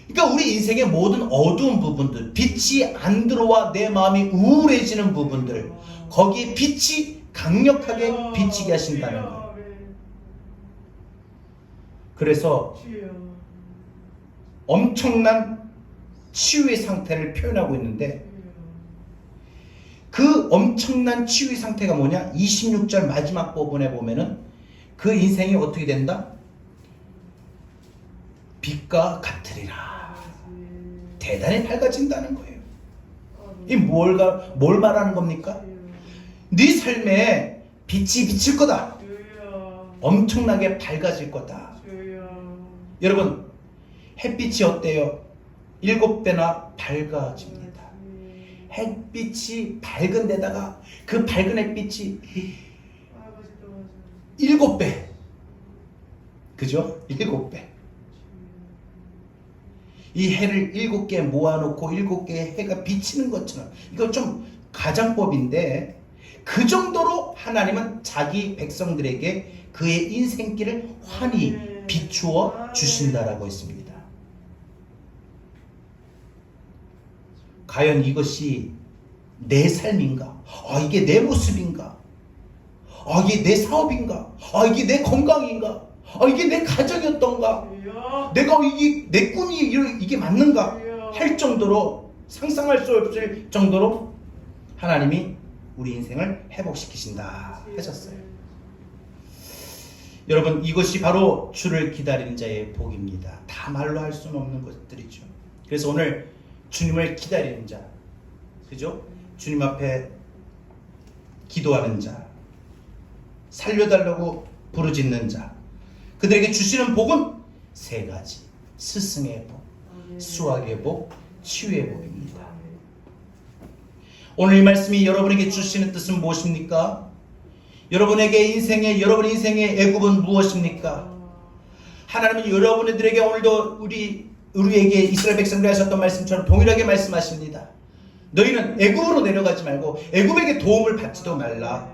그러니까 우리 인생의 모든 어두운 부분들, 빛이 안 들어와 내 마음이 우울해지는 부분들, 거기에 빛이 강력하게 비치게 하신다는 거예요. 그래서 엄청난 치유의 상태를 표현하고 있는데, 그 엄청난 치유의 상태가 뭐냐? 26절 마지막 부분에 보면은 그 인생이 어떻게 된다? 빛과 같으리라. 대단히 밝아진다는 거예요. 이 뭘 말하는 겁니까? 네 삶에 빛이 비칠 거다. 엄청나게 밝아질 거다. 여러분, 햇빛이 어때요? 7배나 밝아집니다. 햇빛이 밝은 데다가 그 밝은 햇빛이 7배. 그죠? 7배. 이 해를 7개 모아놓고 7개의 해가 비치는 것처럼, 이거 좀 가장법인데, 그 정도로 하나님은 자기 백성들에게 그의 인생길을 환히 비추어 주신다라고 했습니다. 과연 이것이 내 삶인가? 이게 내 모습인가? 이게 내 사업인가? 이게 내 건강인가? 이게 내 가정이었던가? 내가 이게 내 꿈이 이게 맞는가? 할 정도로, 상상할 수 없을 정도로 하나님이 우리 인생을 회복시키신다 하셨어요. 여러분, 이것이 바로 주를 기다리는 자의 복입니다. 다 말로 할 수는 없는 것들이죠. 그래서 오늘 주님을 기다리는 자, 그죠? 주님 앞에 기도하는 자, 살려달라고 부르짖는 자, 그들에게 주시는 복은 3가지. 스승의 복, 수학의 복, 치유의 복입니다. 오늘 이 말씀이 여러분에게 주시는 뜻은 무엇입니까? 여러분 인생의 애굽은 무엇입니까? 하나님은 여러분들에게 오늘도 우리에게 이스라엘 백성들이 하셨던 말씀처럼 동일하게 말씀하십니다. 너희는 애굽으로 내려가지 말고 애굽에게 도움을 받지도 말라.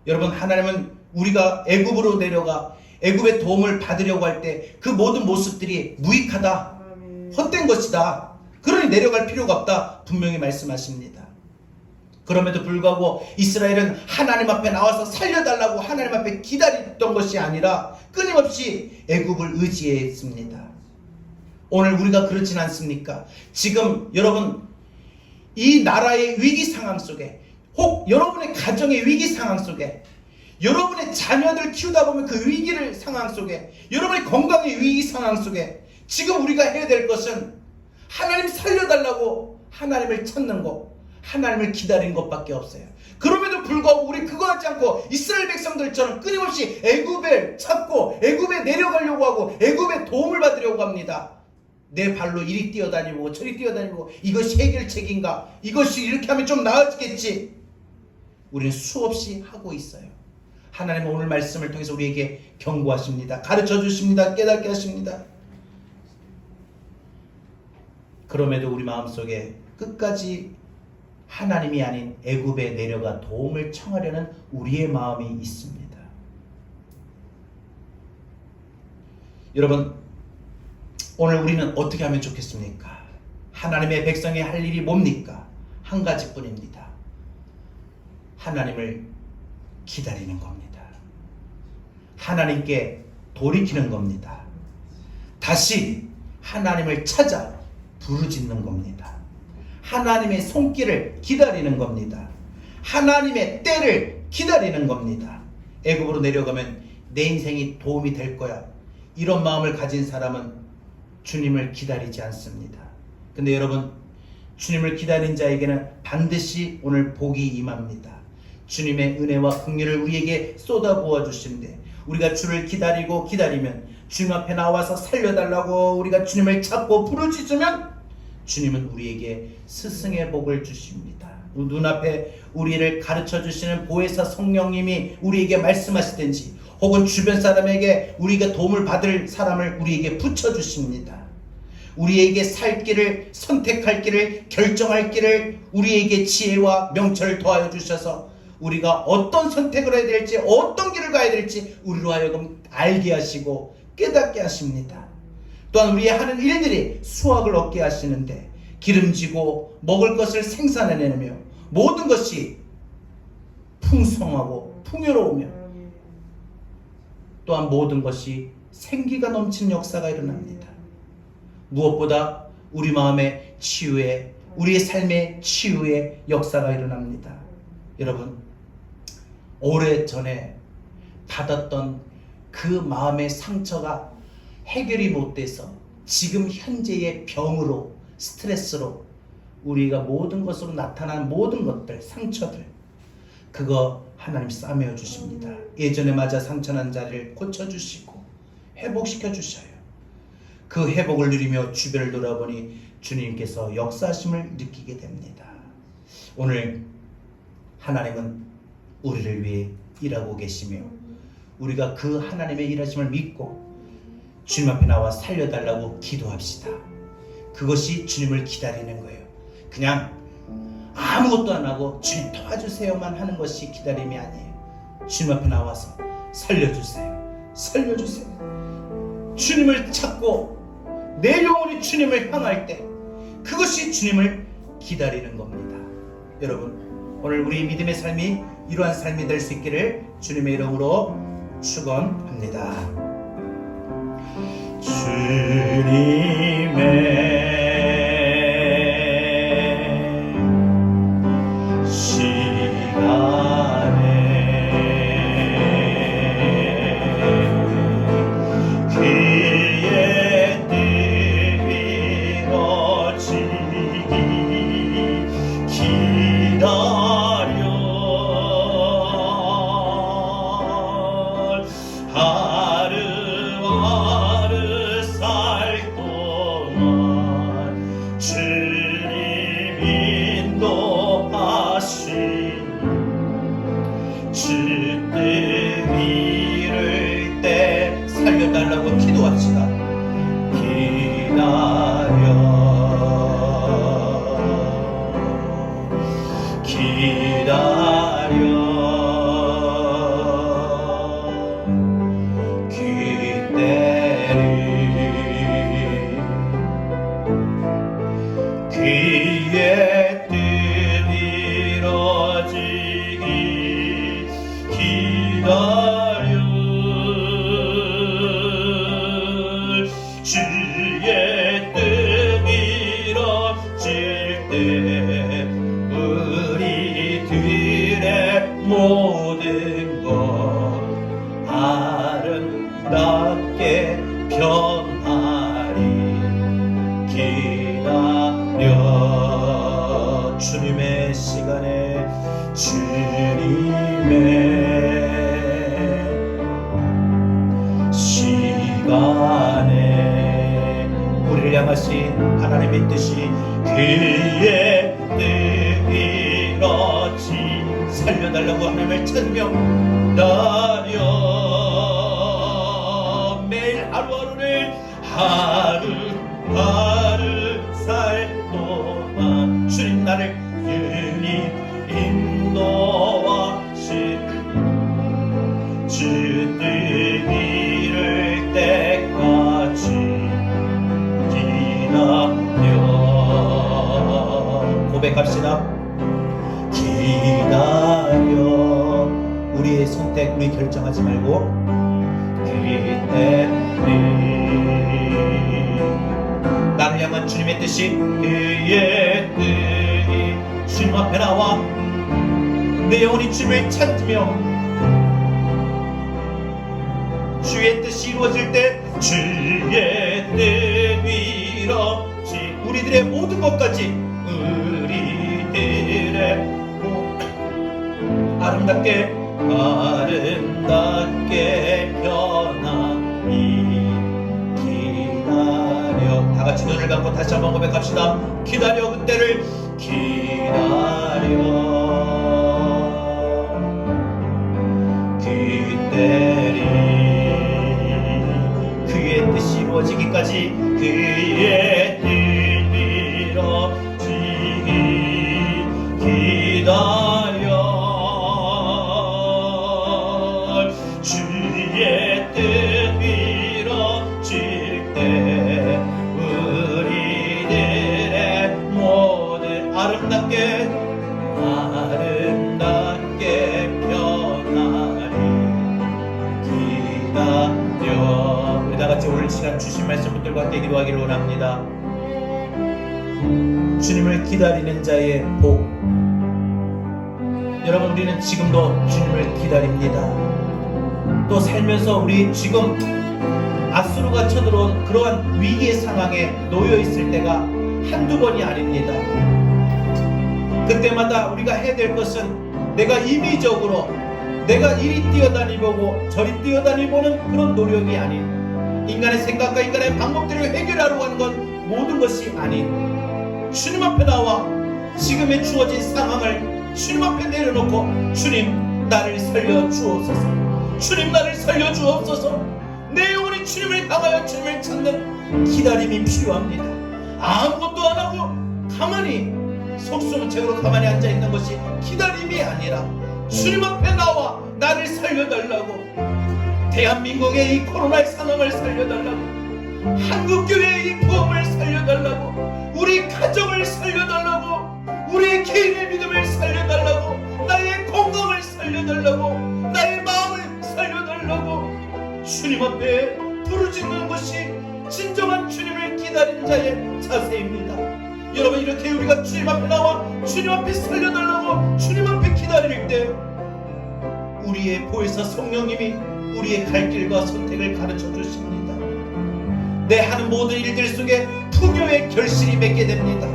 여러분, 하나님은 우리가 애굽으로 내려가 애굽의 도움을 받으려고 할 때 그 모든 모습들이 무익하다, 헛된 것이다, 그러니 내려갈 필요가 없다 분명히 말씀하십니다. 그럼에도 불구하고 이스라엘은 하나님 앞에 나와서 살려달라고 하나님 앞에 기다렸던 것이 아니라 끊임없이 애굽을 의지했습니다. 오늘 우리가 그렇진 않습니까? 지금 여러분, 이 나라의 위기 상황 속에, 혹 여러분의 가정의 위기 상황 속에, 여러분의 자녀들 키우다 보면 그 위기를 상황 속에, 여러분의 건강의 위기 상황 속에 지금 우리가 해야 될 것은 하나님 살려달라고 하나님을 찾는 것, 하나님을 기다리는 것밖에 없어요. 그럼에도 불구하고 우리 그거 하지 않고 이스라엘 백성들처럼 끊임없이 애굽을 찾고 애굽에 내려가려고 하고 애굽의 도움을 받으려고 합니다. 내 발로 이리 뛰어다니고 저리 뛰어다니고, 이것이 해결책인가? 이것이 이렇게 하면 좀 나아지겠지? 우리는 수없이 하고 있어요. 하나님은 오늘 말씀을 통해서 우리에게 경고하십니다. 가르쳐 주십니다. 깨닫게 하십니다. 그럼에도 우리 마음속에 끝까지 하나님이 아닌 애굽에 내려가 도움을 청하려는 우리의 마음이 있습니다. 여러분, 오늘 우리는 어떻게 하면 좋겠습니까? 하나님의 백성이 할 일이 뭡니까? 한 가지뿐입니다. 하나님을 기다리는 겁니다. 하나님께 돌이키는 겁니다. 다시 하나님을 찾아 부르짖는 겁니다. 하나님의 손길을 기다리는 겁니다. 하나님의 때를 기다리는 겁니다. 애굽으로 내려가면 내 인생이 도움이 될 거야, 이런 마음을 가진 사람은 주님을 기다리지 않습니다. 근데 여러분, 주님을 기다린 자에게는 반드시 오늘 복이 임합니다. 주님의 은혜와 긍휼을 우리에게 쏟아부어 주시는데, 우리가 주를 기다리면 주님 앞에 나와서 살려달라고 우리가 주님을 찾고 부르짖으면 주님은 우리에게 스승의 복을 주십니다. 눈앞에 우리를 가르쳐 주시는 보혜사 성령님이 우리에게 말씀하시든지 혹은 주변 사람에게 우리가 도움을 받을 사람을 우리에게 붙여주십니다. 우리에게 살 길을 선택할 길을 결정할 길을 우리에게 지혜와 명철을 더하여 주셔서 우리가 어떤 선택을 해야 될지 어떤 길을 가야 될지 우리로 하여금 알게 하시고 깨닫게 하십니다. 또한 우리의 하는 일들이 수확을 얻게 하시는데 기름지고 먹을 것을 생산해내며 모든 것이 풍성하고 풍요로우며 또한 모든 것이 생기가 넘치는 역사가 일어납니다. 무엇보다 우리 마음의 치유에 우리의 삶의 치유의 역사가 일어납니다. 여러분, 오래전에 받았던 그 마음의 상처가 해결이 못 돼서 지금 현재의 병으로 스트레스로 우리가 모든 것으로 나타난 모든 것들 상처들 그거 하나님 싸매어 주십니다. 예전에 맞아 상처난 자리를 고쳐주시고 회복시켜 주셔요. 그 회복을 누리며 주변을 돌아보니 주님께서 역사하심을 느끼게 됩니다. 오늘 하나님은 우리를 위해 일하고 계시며 우리가 그 하나님의 일하심을 믿고 주님 앞에 나와 살려달라고 기도합시다. 그것이 주님을 기다리는 거예요. 그냥 아무것도 안 하고 주님 도와주세요만 하는 것이 기다림이 아니에요. 주님 앞에 나와서 살려주세요. 살려주세요. 주님을 찾고 내 영혼이 주님을 향할 때 그것이 주님을 기다리는 겁니다. 여러분, 오늘 우리 믿음의 삶이 이러한 삶이 될 수 있기를 주님의 이름으로 축원합니다. 주님의 살려달라고 기도합시다. 귀의 뜻 이루어지기 기다려 주의 뜻 이루어질 때 우리들의 모든 것 아름답게 변하리 기다려 주님의 시간에 주님의 시간에 우리를 향하신 하나님의 뜻이 그의 뜻이로지 살려달라고 하나님을 찾으며 나려 매일 하루하루를 하루하루 살 동안 주님 나를 유리 인도하신 주 뜻 이룰 때까지 기다려 고백합시다. 기다려 우리의 선택 우리 결정하지 말고 그때 나를 향한 주님의 뜻이 그의 뜻이 주님 앞에 나와 내 영혼이 주님을 찾으며 주의 뜻이 이루어질 때 주의 뜻 이루어지 우리들의 모든 것까지 우리들의 아름답게 변하니 기다려 다같이 눈을 감고 다시 한번 고백합시다. 기다려 그때를 기다려 이루어지기까지 그의 뜻 이루어지기 기다려 주의 뜻 이루어질 때 우리들의 모든 아름답게 변하리 기다려. 우리 다같이 오늘 시간 주신 말씀 붙들고 함께 기도하기를 원합니다. 주님을 기다리는 자의 복. 여러분, 우리는 지금도 주님을 기다립니다. 또 살면서 우리 지금 앞으로가 쳐들어온 그러한 위기의 상황에 놓여 있을 때가 한두 번이 아닙니다. 그때마다 우리가 해야 될 것은 내가 임의적으로 내가 이리 뛰어다니보고 저리 뛰어다니보는 그런 노력이 아닌, 인간의 생각과 인간의 방법대로 해결하려고 하는 건 모든 것이 아닌, 주님 앞에 나와 지금의 주어진 상황을 주님 앞에 내려놓고 주님 나를 살려 주옵소서, 주님 나를 살려 주옵소서. 내 영혼이 주님을 향하여 주님을 찾는 기다림이 필요합니다. 아무것도 안 하고 가만히 속수무책으로 가만히 앉아있는 것이 기다림이 아니라 주님 앞에 나와 나를 살려달라고, 대한민국의 이 코로나의 상황을 살려달라고, 한국교회의 이 부흥을 살려달라고, 우리 가정을 살려달라고, 우리의 개인의 믿음을 살려달라고, 나의 건강을 살려달라고, 나의 마음을 살려달라고 주님 앞에 부르짖는 것이 진정한 주님을 기다리는 자의 자세입니다. 여러분, 이렇게 우리가 주님 앞에 나와 주님 앞에 살려달라고 주님 앞에 기다릴 때 우리의 보혜사 성령님이 우리의 갈 길과 선택을 가르쳐 주십니다. 내 하는 모든 일들 속에 풍요의 결실이 맺게 됩니다.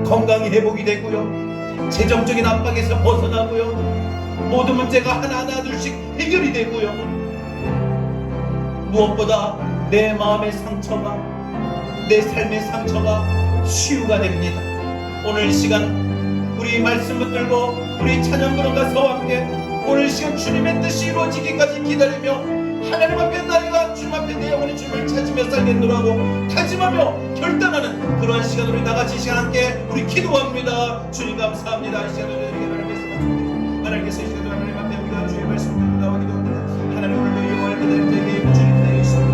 건강이 회복이 되고요, 재정적인 압박에서 벗어나고요, 모든 문제가 하나하나 둘씩 해결이 되고요, 무엇보다 내 마음의 상처가, 내 삶의 상처가 치유가 됩니다. 오늘 이 시간 우리 말씀 붙들고 우리 찬양 부른 가서와 함께 오늘 이 시간 주님의 뜻이 이루어지기까지 기다리며 하나님 앞에 나이가 주님 앞에 내 영혼이 주님을 찾으며 살겠노라고 다짐하며 결단하는 그러한 시간, 우리 나같이 이 시간 함께 우리 기도합니다. 주님 감사합니다. 이 시간을 우리에게 하나님께서 이 시간 하나님 앞에 우리가 주의 말씀을 듣고 나와 기도합니다. 하나님, 오늘도 영원을 기다릴 때에게 주님 기다리시옵소서.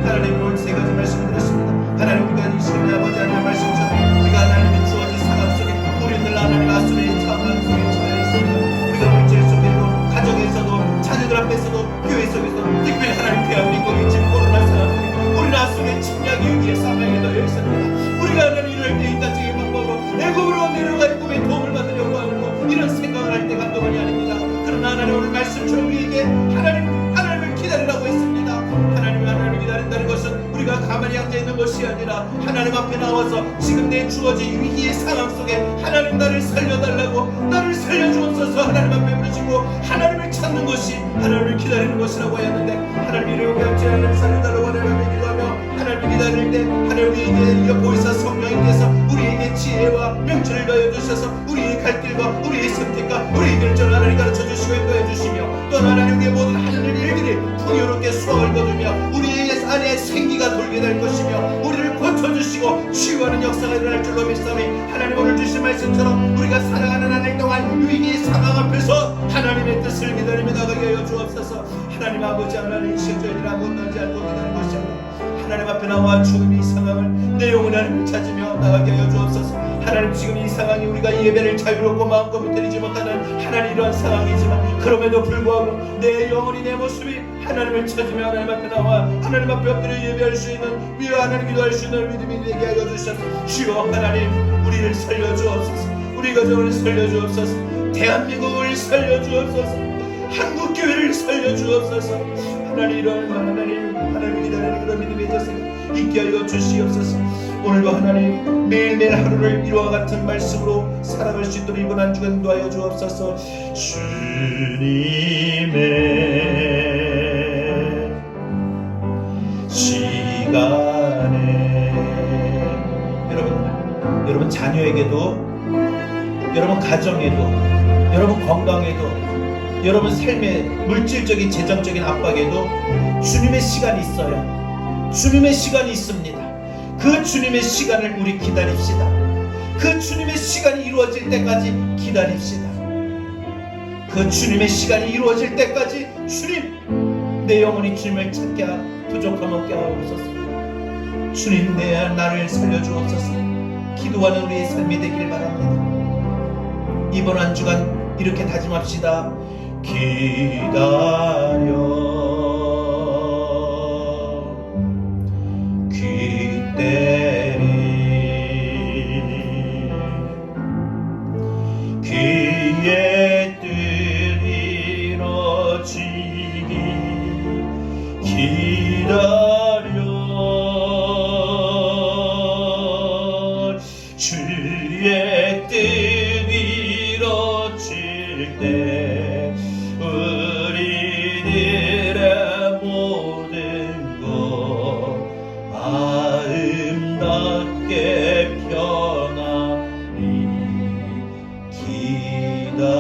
하나님, 오늘 세 가지 말씀을 드렸습니다. 하나님, 우리가 이 시간에 아버지 하나님의 말씀처럼 우리가 하나님의 주어진 상황 속에 우리들 하나님 아수리의 상황 속에 처해 있습니다. 우리가 물질 속에도 가정에서도 자녀들 앞에서도 교회 속에서도 특별히 하나님 대한민국의 지금 코로나 상황 속에 우리 아수리의 침략 위기의 상황에 놓여 있습니다. 우리가 하나님 이럴 때 인간적인 방법으로 애굽으로 내려가 애굽의 도움을 받으려고 하고 이런 생각을 할 때가 한두 번이 아닙니다. 그러나 하나님 오늘 말씀처럼 우리에게 하나님을 기다리라고 했습니다. 하나님을 기다린다는 것은 우리가 가만히 앉아있는 것이 아니라 하나님 앞에 나와서 지금 내 주어진 위기의 상황 속에 하나님 나를 살려달라고, 나를 살려주옵소서 하나님 앞에 부르짖고 하나님을 찾는 것이 하나님을 기다리는 것이라고 하였는데, 하나님이 이렇게 하지 하나님을 살려달라고 하나님 앞에 기도하며 하나님을 기다릴 때 하나님 우리에게 보혜사 성령님께서 우리에게 지혜와 명철을 더해주셔서 우리의 갈 길과 우리의 선택과 우리의 결정을 하나님 가르쳐주시고 인도해주시며, 또 하나님 우리의 모든 하나님 일들이 풍요롭게 수확을 거두며 우리의 안에 생기가 돌게 될 것이며 우리를 고쳐주시고 치유하는 역사가 일어날 줄로 믿사오니, 하나님 오늘 주신 말씀처럼 우리가 살아가는 한 해 동안 위기의 상황 앞에서 하나님의 뜻을 기다리며 나가게 하여 주옵소서. 하나님 아버지, 하나님 실존이라 못난지 알고 기다리는 것이 아니라 하나님 앞에 나와 지금 이 상황을 내 영혼의 하나님을 찾으며 나가게 하여 주옵소서. 하나님, 지금 이 상황이 우리가 예배를 자유롭고 마음껏 드리지 못하는 하나님 이러한 상황이지만 그럼에도 불구하고 내 영혼이, 내 모습이 하나님을 찾으며 하나님 앞에 나와 하나님 앞에 엎드려 예배할 수 있는, 위로 하나님 기도할 수 있는 믿음이 되게 하여 주셔서 주여 하나님 우리를 살려주옵소서. 우리 가정을 살려주옵소서. 대한민국을 살려주옵소서. 한국교회를 살려주옵소서. 하나님, 이런 하나님 기다리는 그런 믿음의 자세가 있게 하여 주시옵소서. 오늘도 하나님 매일매일 하루를 이와 같은 말씀으로 살아갈 수 있도록 이번 한 주간 도와여 주옵소서. 주님의 시간에 여러분 자녀에게도, 여러분 가정에도, 여러분 건강에도, 여러분 삶의 물질적인 재정적인 압박에도 주님의 시간이 있어요. 주님의 시간이 있습니다. 그 주님의 시간을 우리 기다립시다. 그 주님의 시간이 이루어질 때까지 기다립시다. 그 주님의 시간이 이루어질 때까지 주님, 내 영혼이 주님을 찾게 부족함 없게 하옵소서. 주님, 나를 살려주옵소서. 기도하는 우리의 삶이 되길 바랍니다. 이번 한 주간 이렇게 다짐합시다. 기다려 기대리 기의 뜻 이루어지기 기다려 주의 뜻 이루어질 때 우리들의 모든 것 아름답게 변하리 기다려.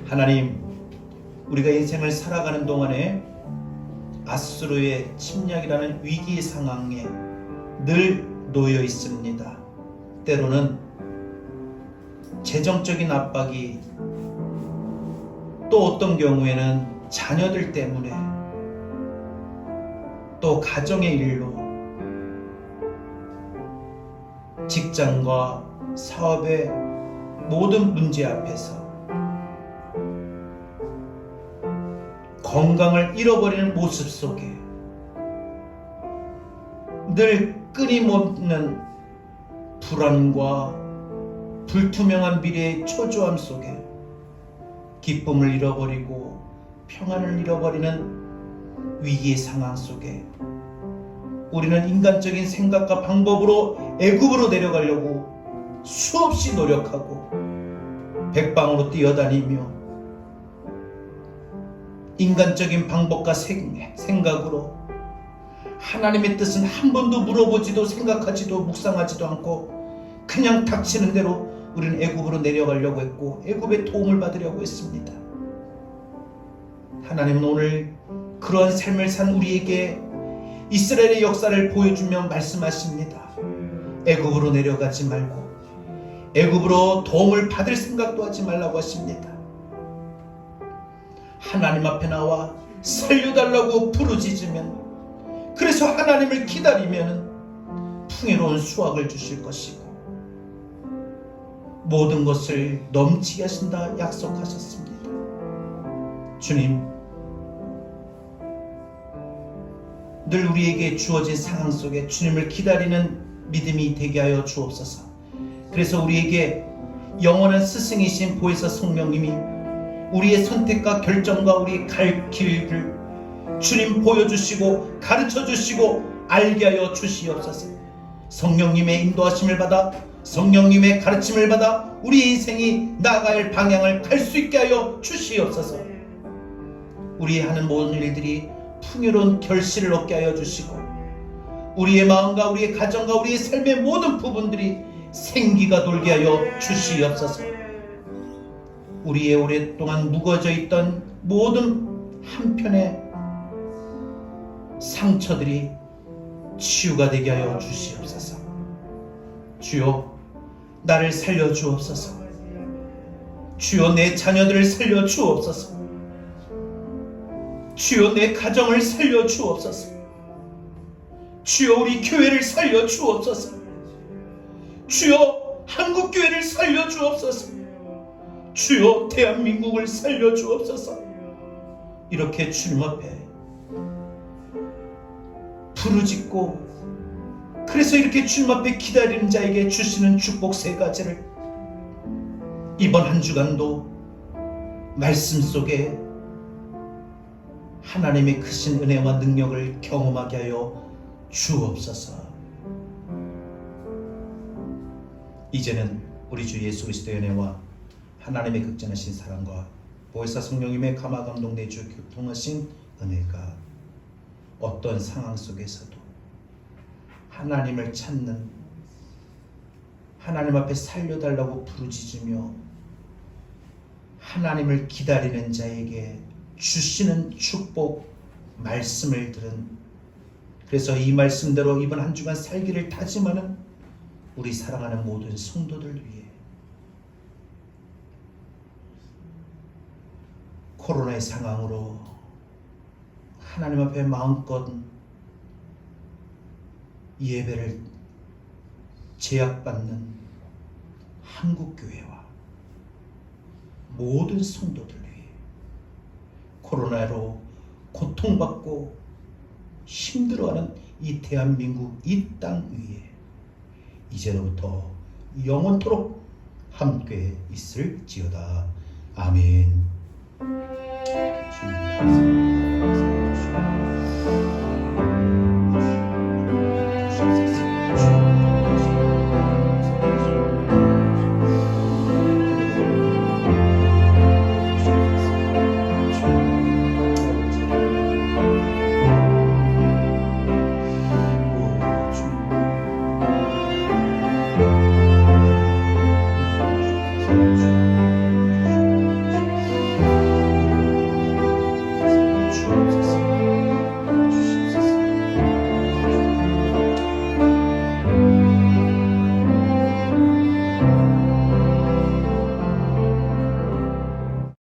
하나님, 우리가 인생을 살아가는 동안에 아수르의 침략이라는 위기 상황에 늘 놓여 있습니다. 때로는 재정적인 압박이, 또 어떤 경우에는 자녀들 때문에, 또 가정의 일로, 직장과 사업의 모든 문제 앞에서 건강을 잃어버리는 모습 속에 늘 끊임없는 불안과 불투명한 미래의 초조함 속에 기쁨을 잃어버리고 평안을 잃어버리는 위기의 상황 속에 우리는 인간적인 생각과 방법으로 애굽으로 내려가려고 수없이 노력하고 백방으로 뛰어다니며 인간적인 방법과 생각으로 하나님의 뜻은 한 번도 물어보지도 생각하지도 묵상하지도 않고 그냥 닥치는 대로 우리는 애굽으로 내려가려고 했고 애굽의 도움을 받으려고 했습니다. 하나님은 오늘 그러한 삶을 산 우리에게 이스라엘의 역사를 보여주며 말씀하십니다. 애굽으로 내려가지 말고 애굽으로 도움을 받을 생각도 하지 말라고 하십니다. 하나님 앞에 나와 살려달라고 부르짖으면, 그래서 하나님을 기다리면 풍요로운 수확을 주실 것이고 모든 것을 넘치게 하신다 약속하셨습니다. 주님, 늘 우리에게 주어진 상황 속에 주님을 기다리는 믿음이 되게 하여 주옵소서. 그래서 우리에게 영원한 스승이신 보혜사 성령님이 우리의 선택과 결정과 우리의 갈 길을 주님 보여주시고 가르쳐주시고 알게 하여 주시옵소서. 성령님의 인도하심을 받아, 성령님의 가르침을 받아 우리 인생이 나아갈 방향을 갈 수 있게 하여 주시옵소서. 우리 하는 모든 일들이 풍요로운 결실을 얻게 하여 주시고 우리의 마음과 우리의 가정과 우리의 삶의 모든 부분들이 생기가 돌게 하여 주시옵소서. 우리의 오랫동안 묵어져 있던 모든 한편의 상처들이 치유가 되게 하여 주시옵소서. 주여, 나를 살려 주옵소서. 주여, 내 자녀들을 살려 주옵소서. 주여, 내 가정을 살려 주옵소서. 주여, 우리 교회를 살려 주옵소서. 주여, 한국교회를 살려 주옵소서. 주여, 대한민국을 살려 주옵소서. 이렇게 주님 앞에 부르짖고, 그래서 이렇게 주님 앞에 기다리는 자에게 주시는 축복 세 가지를 이번 한 주간도 말씀 속에 하나님의 크신 은혜와 능력을 경험하게 하여 주옵소서. 이제는 우리 주 예수 그리스도의 은혜와 하나님의 극진하신 사랑과 보혜사 성령님의 감화 감동 내주 교통하신 은혜가 어떤 상황 속에서도 하나님을 찾는, 하나님 앞에 살려달라고 부르짖으며 하나님을 기다리는 자에게 주시는 축복 말씀을 들은, 그래서 이 말씀대로 이번 한 주간 살기를 다짐하는 우리 사랑하는 모든 성도들 위해 코로나의 상황으로 하나님 앞에 마음껏 예배를 제약받는 한국교회와 모든 성도들 위해, 코로나로 고통받고 힘들어하는 이 대한민국 이 땅 위에 이제로부터 영원토록 함께 있을지어다. 아멘. 주님 감사합니다.